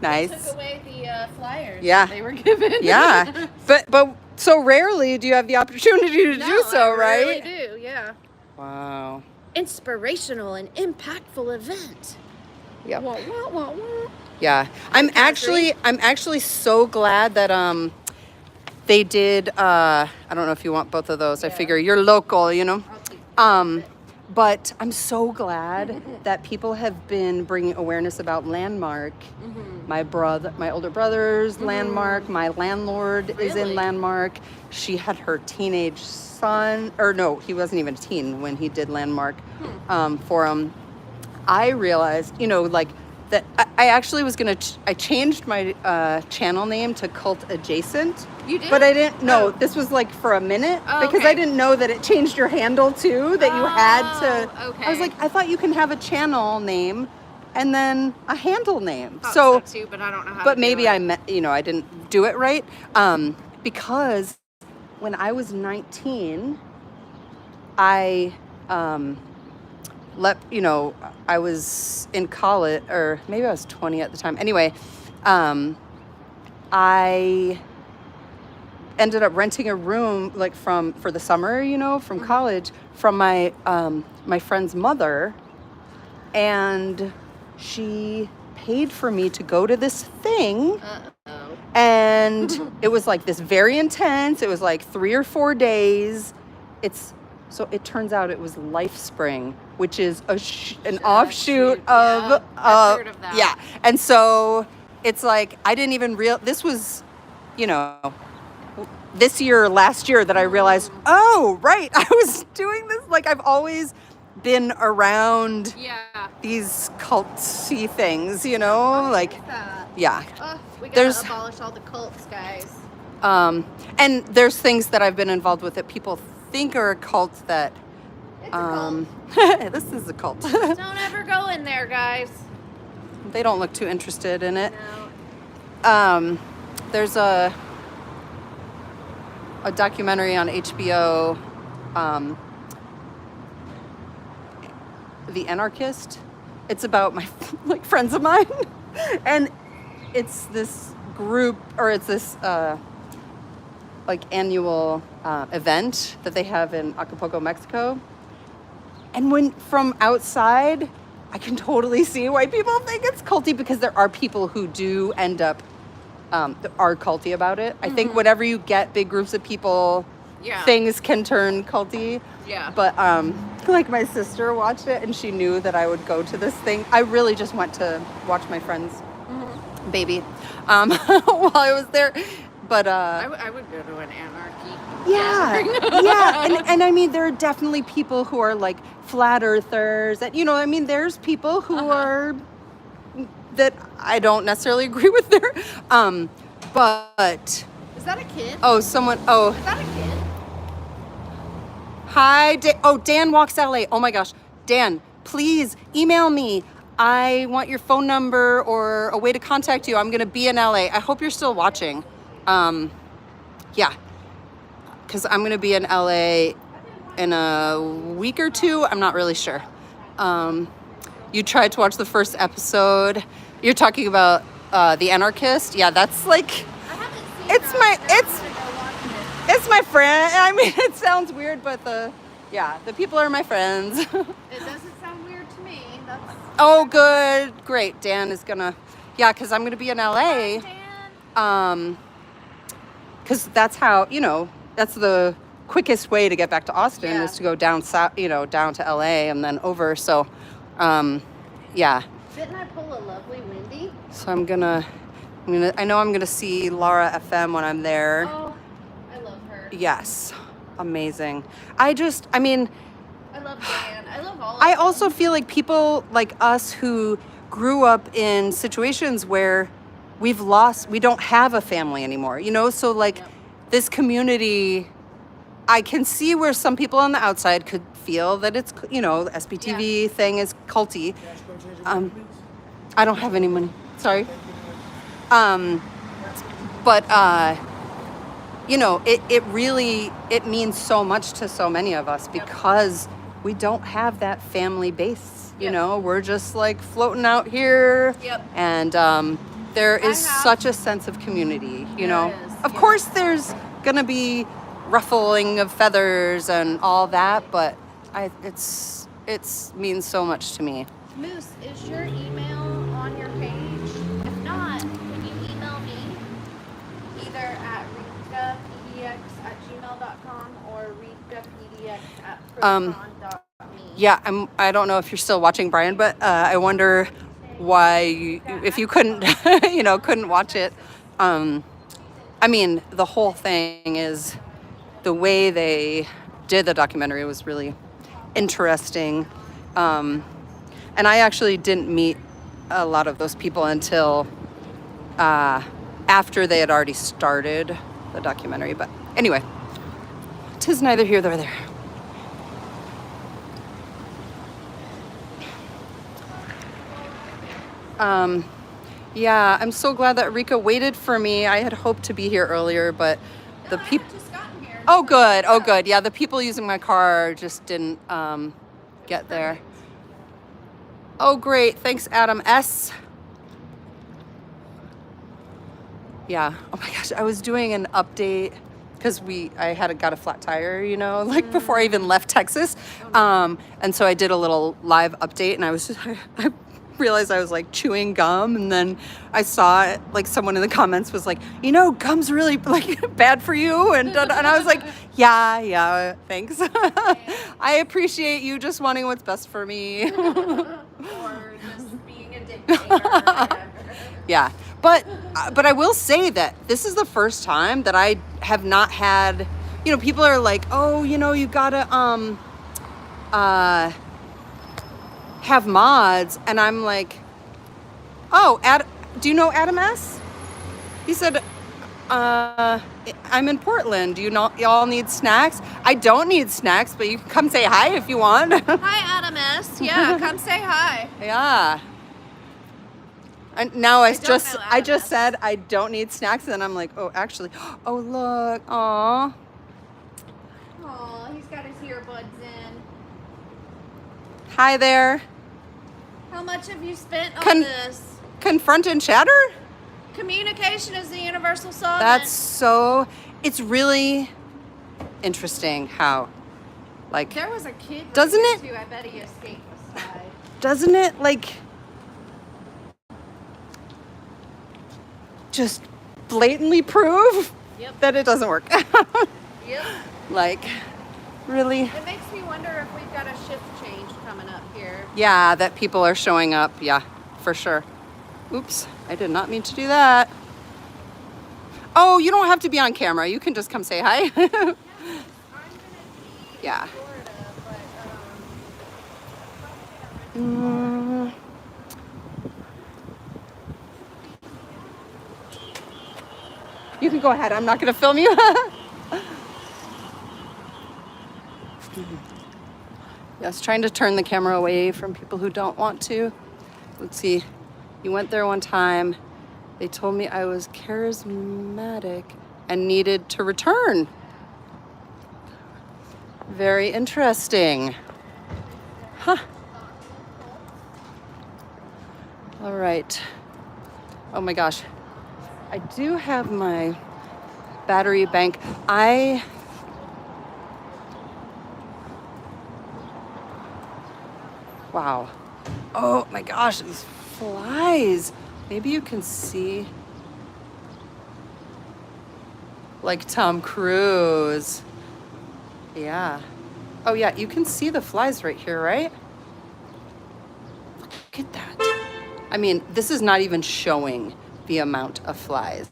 Nice. Took away the flyers Yeah. they were given. Yeah. But so rarely do you have the opportunity to do so, I right? really do, yeah. Wow. Inspirational and impactful event. Yep. Wah, wah, wah, wah. Yeah. I'm actually so glad that they did I don't know if you want both of those. I figure you're local, you know. I'll keep But I'm so glad that people have been bringing awareness about Landmark. My older brother's Landmark. My landlord is in Really? Landmark. She had her teenage son, or no, he wasn't even a teen when he did Landmark for him. I realized, you know, like that I actually was gonna, I changed my channel name to Cult Adjacent. You did? But I didn't know. Oh. This was like for a minute Oh, because okay. I didn't know that it changed your handle too, that you had to. Oh, okay. I was like, I thought you can have a channel name and then a handle name. Thought So, too, but I don't know how but to do maybe it. I didn't do it right. Because when I was 19, I I was in college, or maybe I was 20 at the time. Anyway, I ended up renting a room like for the summer, from college, from my my friend's mother, and she paid for me to go to this thing. Uh-oh. And it was like this very intense. It was like 3 or 4 days. So it turns out it was LifeSpring, which is an offshoot of yeah, I've heard of that. Yeah. And so it's like I didn't even this was, you know, last year that I realized, oh, right, I was doing this. Like I've always been around these culty things, you know, like yeah. We gotta There's abolish all the cults, guys. and there's things that I've been involved with that people think are a cult that It's a cult. this is a cult. Don't ever go in there, guys. They don't look too interested in it. No. There's a documentary on HBO, The Anarchist. It's about my like friends of mine, and it's this group, or it's this like annual event that they have in Acapulco, Mexico. And when from outside, I can totally see why people think it's culty, because there are people who do end up are culty about it. I think whenever you get big groups of people, things can turn culty. Yeah. But like my sister watched it and she knew that I would go to this thing. I really just went to watch my friend's baby while I was there. But I would go to an anarchy. yeah. And I mean, there are definitely people who are like flat earthers, and you know, I mean, there's people who are that I don't necessarily agree with their but Is that a kid? Is that a kid? Hi, Dan walks LA. Oh my gosh, Dan, please email me. I want your phone number or a way to contact you. I'm gonna be in LA. I hope you're still watching. Yeah, because I'm gonna be in LA in a week or two. I'm not really sure. You tried to watch the first episode. You're talking about The Anarchist. Yeah, that's like I haven't seen it's my friend. I mean, it sounds weird, but the people are my friends. It doesn't sound weird to me. That's Oh, good, great. Dan is gonna, because I'm gonna be in LA. Dan. Because that's how, that's the quickest way to get back to Austin Yeah. is to go down south, down to LA and then over. So, yeah. Didn't I pull a lovely Wendy? So I'm gonna see Laura FM when I'm there. Oh, I love her. Yes, amazing. I love Dan. I love all of I them. also feel like people like us who grew up in situations where we don't have a family anymore, so like this community, I can see where some people on the outside could feel that it's, the SBTV thing is culty. I don't have any money. Sorry. But, it means so much to so many of us because we don't have that family base, we're just like floating out here. Yep. And, there is such a sense of community, There is, Of course there's gonna be ruffling of feathers and all that, but it's means so much to me. Moose, is your email on your page? If not, can you email me either at rikapdx@gmail.com or rikapdx@proton.me. Yeah, I don't know if you're still watching, Brian, but I wonder why if you couldn't couldn't watch it. The whole thing is the way they did the documentary was really interesting. And I actually didn't meet a lot of those people until after they had already started the documentary. But anyway, 'tis neither here nor there. I'm so glad that Rika waited for me. I had hoped to be here earlier, but the people. Just gotten here. Oh, good. Oh, good. Yeah, the people using my car just didn't get there. Oh, great. Thanks, Adam S. Yeah. Oh my gosh, I was doing an update because I got a flat tire, you know, like before I even left Texas. And so I did a little live update, and I realized I was like chewing gum, and then I saw it, like someone in the comments was like, you know, gum's really like bad for you, and I was like, yeah, thanks. I appreciate you just wanting what's best for me. Or just being a dictator. Yeah, but I will say that this is the first time that I have not had, you know, people are like, oh, you know, you gotta have mods, and I'm like, oh, do you know Adam S? He said, I'm in Portland. Do y'all need snacks? I don't need snacks, but you can come say hi if you want. Hi, Adam S. Yeah, come say hi. Yeah. And now I just S. said I don't need snacks, and then I'm like, oh, actually, oh look, aw. Oh, he's got his earbuds in. Hi there. How much have you spent on this? Confront and chatter? Communication is the universal solvent. It's really interesting how, like, There was a kid right doesn't here, it? too. I bet he escaped the side. Doesn't it, like, just blatantly prove Yep. that it doesn't work? Yep. Like, really? It makes me wonder if we've got a shift change coming up here. Yeah, that people are showing up. Yeah, for sure. Oops, I did not mean to do that. Oh, you don't have to be on camera. You can just come say hi. I'm gonna be Yeah. in Florida, but Mm. You can go ahead. I'm not going to film you. Yes, trying to turn the camera away from people who don't want to. Let's see. You went there one time. They told me I was charismatic and needed to return. Very interesting. Huh. All right. Oh my gosh. I do have my battery bank. Wow. Oh my gosh, these flies. Maybe you can see. Like Tom Cruise. Yeah. Oh yeah, you can see the flies right here, right? Look at that. I mean, this is not even showing the amount of flies.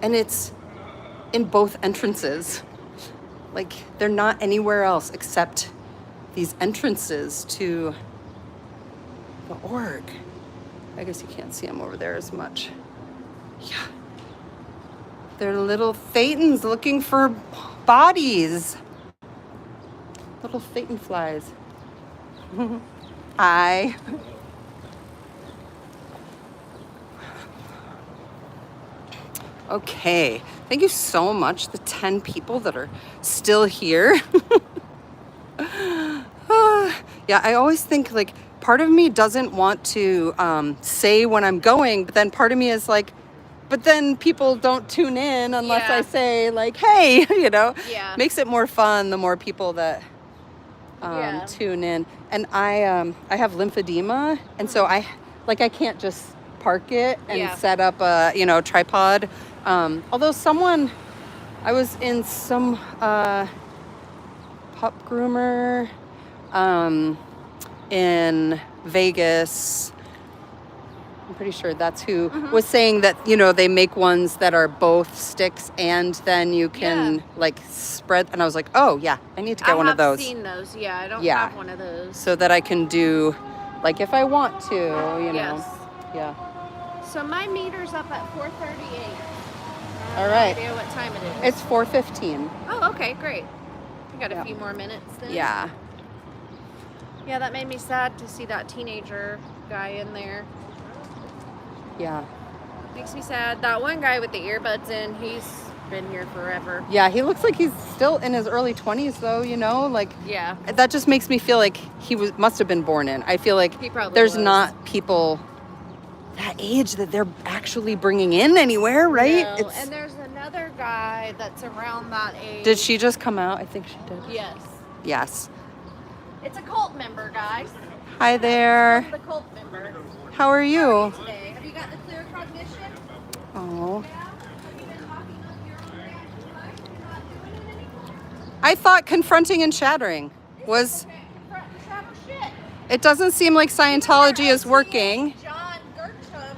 And it's in both entrances. Like, they're not anywhere else except these entrances to the org. I guess you can't see them over there as much. Yeah. They're little thetans looking for bodies. Little thetan flies. Hi. Okay, thank you so much, the 10 people that are still here. Yeah, I always think, like, part of me doesn't want to say when I'm going, but then part of me is like, but then people don't tune in unless I say, like, hey, you know? Yeah. Makes it more fun the more people that tune in. And I have lymphedema, and so I can't just park it and set up a, you know, tripod. Although I was in some pup groomer in Vegas. I'm pretty sure that's who was saying that, you know, they make ones that are both sticks and then you can like spread. And I was like, oh yeah, I need to get one of those. I've seen those. Yeah, I don't have one of those. So that I can do, like, if I want to, you know. Yes. Yeah. So my meter's up at 4:38. All right. No idea what time it is. It's 4:15. Oh, okay, great. We got a few more minutes then. Yeah. Yeah, that made me sad to see that teenager guy in there. Yeah. Makes me sad. That one guy with the earbuds in, he's been here forever. Yeah, he looks like he's still in his early 20s though, you know, like, yeah. That just makes me feel like must have been born in. I feel like there's not people that age that they're actually bringing in anywhere, right? No. And there's another guy that's around that age. Did she just come out? I think she did. Yes. Yes. It's a cult member, guys. Hi there. It's the cult member. How are you? Today. Have you got the clear cognition? Oh. Yeah. Have you been talking with your own man too much? You're not doing it anymore? I thought confronting and shattering was. Okay, confront and shatter shit. It doesn't seem like Scientology is working. John Kirchhoff,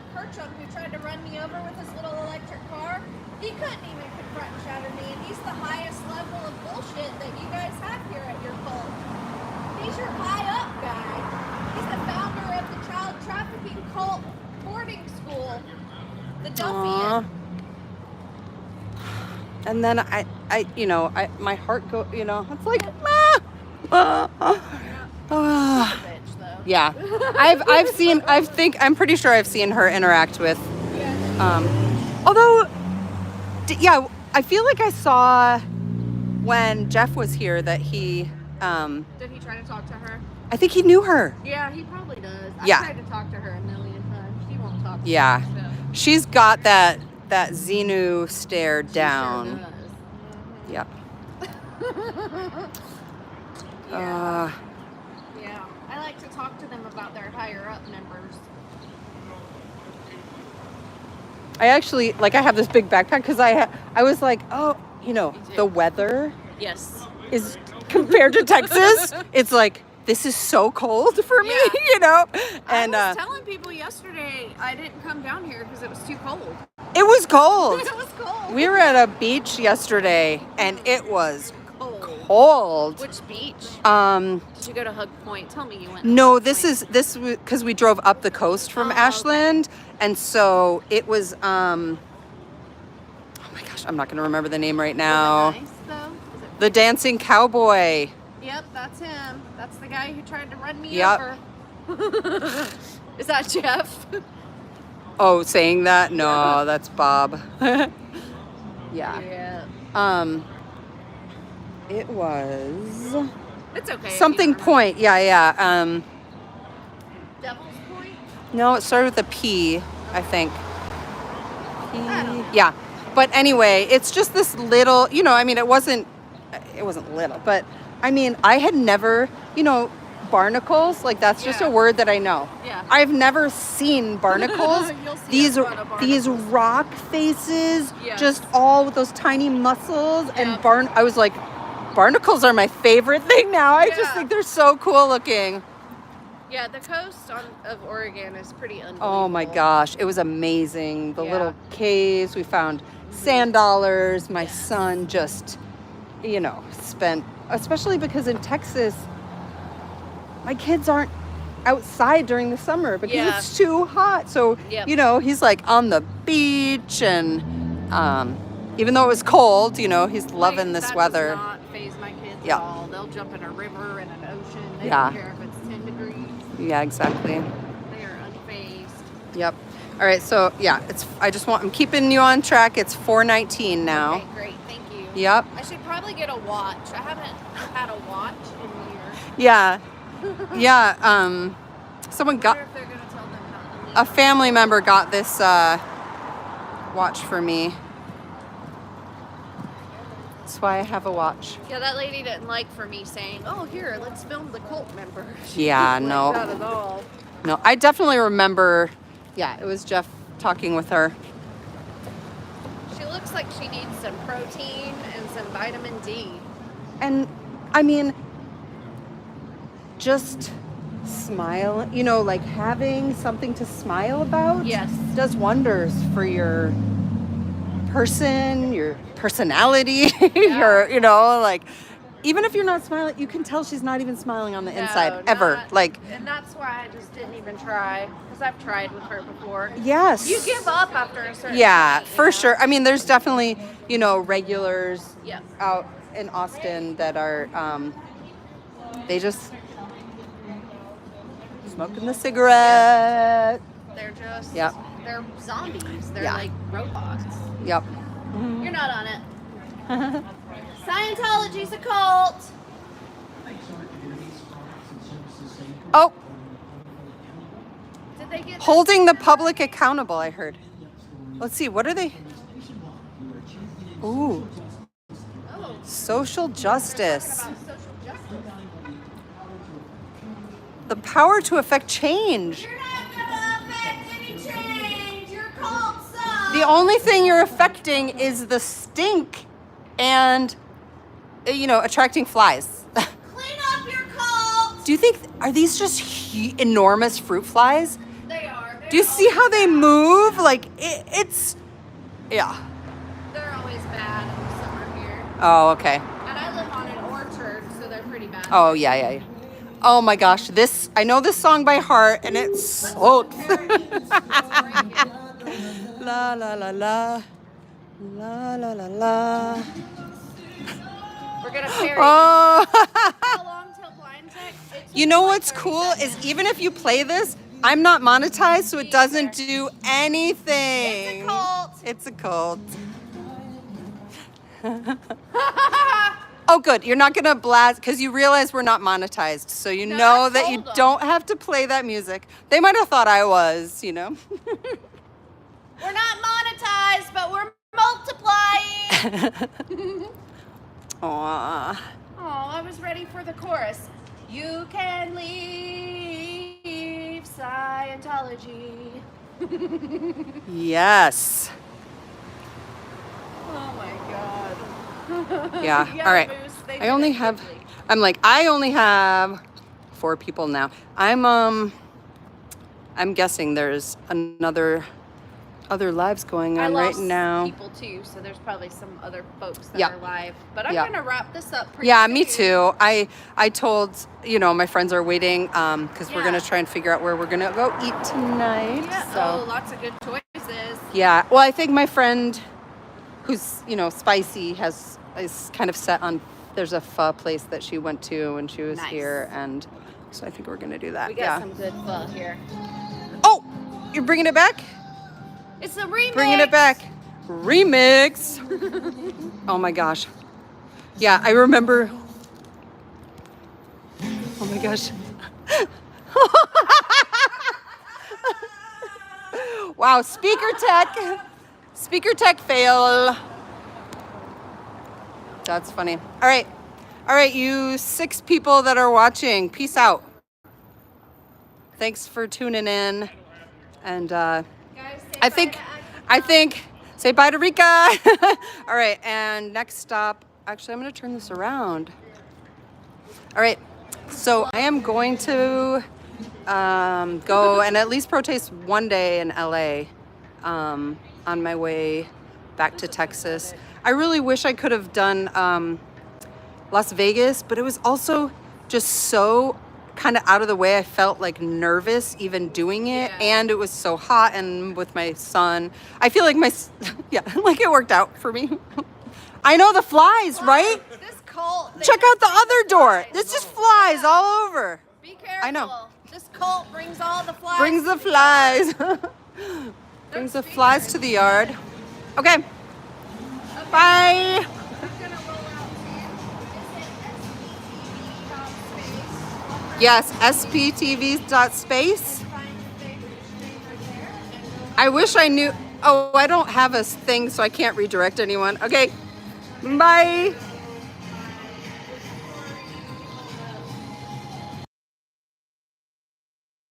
who tried to run me over with his little electric car, he couldn't even confront and shatter me, and he's the highest level of bullshit that you guys have here at your cult. He's your high up guy. He's the founder of the child trafficking cult boarding school, the Aw. Duffian. And then my heart it's like, Bitch, though. yeah. I'm pretty sure I've seen her interact with, although, yeah, I feel like I saw when Jeff was here that he, Did he try to talk to her? I think he knew her. Yeah, he probably does. Yeah. I tried to talk to her a million times. She won't talk to Yeah. me, so. She's got that Xenu stare down. She sure does. Yep. Yeah. Yeah. I like to talk to them about their higher up members. I actually, I have this big backpack because I was like, oh, the weather Yes. is compared to Texas, it's like, this is so cold for me, And I was telling people yesterday I didn't come down here because it was too cold. it was cold. It was cold. We were at a beach yesterday and it was cold. cold. Which beach? Um, Did you go to Hug Point? Tell me you went. To no, Hug this Point. is because we drove up the coast from Oh, okay. Ashland, and so it was. Oh my gosh, I'm not going to remember the name right now. Was it nice though? Is it? The dancing cowboy. Yep, that's him. That's the guy who tried to run me Yep. over. Is that Jeff? Oh, saying that? No, that's Bob. Yeah. Yeah. It was It's okay. if you something don't point. Yeah. remember. Devil's Point? No, it started with a P, I think. P. I don't know. Yeah. But anyway, it's just this little, it wasn't little, but I had never, barnacles, that's just Yeah. a word that I know. Yeah. I've never seen barnacles. You'll see these a ton of these barnacles. rock faces, Yes. just all with those tiny muscles Yep. and I was like, barnacles are my favorite thing now. I just Yeah. think they're so cool looking. Yeah, the coast of Oregon is pretty unbelievable. Oh my gosh, it was amazing. The Yeah. little caves, we found sand dollars. My son just, spent, especially because in Texas, my kids aren't outside during the summer because Yeah. it's too hot. So, Yep. he's on the beach and even though it was cold, he's loving this weather. That does not faze my kids Yeah. at all. They'll jump in a river and an ocean. They Yeah. don't care if it's 10 degrees. Yeah, exactly. They are unfazed. Yep. All right, so yeah, I'm keeping you on track. It's 4:19 now. Okay, great. Thank you. Yep. I should probably get a watch. I haven't had a watch in years. Yeah. Yeah. Someone I got, wonder if they're going to tell them not to leave. a family member got this watch for me. That's why I have a watch. Yeah, that lady didn't like for me saying, "Oh, here, let's film the cult member." She Yeah, didn't no. like that at all. No, I definitely remember. Yeah, it was Jeff talking with her. She looks like she needs some protein and some vitamin D. And just smile, having something to smile about. Yes. Does wonders for your person, your personality, your, even if you're not smiling, you can tell she's not even smiling on the inside ever. And that's why I just didn't even try, because I've tried with her before. Yes. You give up after a certain Yeah, point, you for know? sure. There's definitely, regulars Yep. out in Austin that are, they just smoking the cigarette. They're just, Yep. they're zombies. They're Yeah. like robots. Yep. You're not on it. Scientology's a cult. Oh, Did they get holding the public accountable, I heard. Let's see, what are they? Ooh. Oh, Social justice. talking about social justice. The power to affect change. You're not gonna affect any change. Your cult sucks. The only thing you're affecting is the stink and, attracting flies. Clean up your cult. Do you think, are these just enormous fruit flies? They are. Do you see how they move? Like, it's, yeah. They're always bad in the summer here. Oh, okay. And I live on an orchard, so they're pretty bad. Oh, yeah. Oh my gosh, I know this song by heart and it sucks. La la la la. La la la la. We're gonna parody. Oh. How long till blind check? You know what's cool is even if you play this, I'm not monetized, so it doesn't do anything. It's a cult. Oh, good. You're not gonna blast because you realize we're not monetized, so you No, know I that you told them. don't have to play that music. They might have thought I was, We're not monetized, but we're multiplying. Aww. Oh, I was ready for the chorus. You can leave Scientology. Yes. Oh my God. Yeah. Yeah, All right. Moose, they I did only it have. quickly. I only have 4 people now. I'm guessing there's other lives going I on right lost now. people too, so there's probably some other folks that Yeah. are live. But I'm Yeah. gonna wrap this up pretty Yeah, soon. me too. I told, my friends are waiting because we're Yeah. going to try and figure out where we're going to go eat tonight. Yeah, So, lots of good choices. yeah. Well, I think my friend who's, spicy is kind of set on, there's a pho place that she went to when she was Nice. here. And so I think we're going to do that. We got Yeah. some good pho here. Oh, you're bringing it back? It's a remix. Bringing it back. Remix. Oh my gosh. Yeah, I remember. Oh my gosh. Wow, speaker tech fail. That's funny. All right, you 6 people that are watching, peace out. Thanks for tuning in. And Guys, say I bye think, to say bye to Rika. All right, and next stop, actually, I'm going to turn this around. All right, so I am going to go and at least protest one day in LA on my way back to Texas. I really wish I could have done Las Vegas, but it was also just so kind of out of the way. I felt like nervous even doing it, Yeah. and it was so hot and with my son. I feel like like it worked out for me. I know the flies, right? This cult. they Check just out the bring other door. flies. There's just flies all over. Be careful. I know. This cult brings all the flies. Brings the to yard. flies. Brings the flies to the yard. Okay. Bye. I'm gonna roll out to you. Is it Yes, sptv.space. I wish I knew. Oh, I don't have a thing, so I can't redirect anyone. Okay. Bye.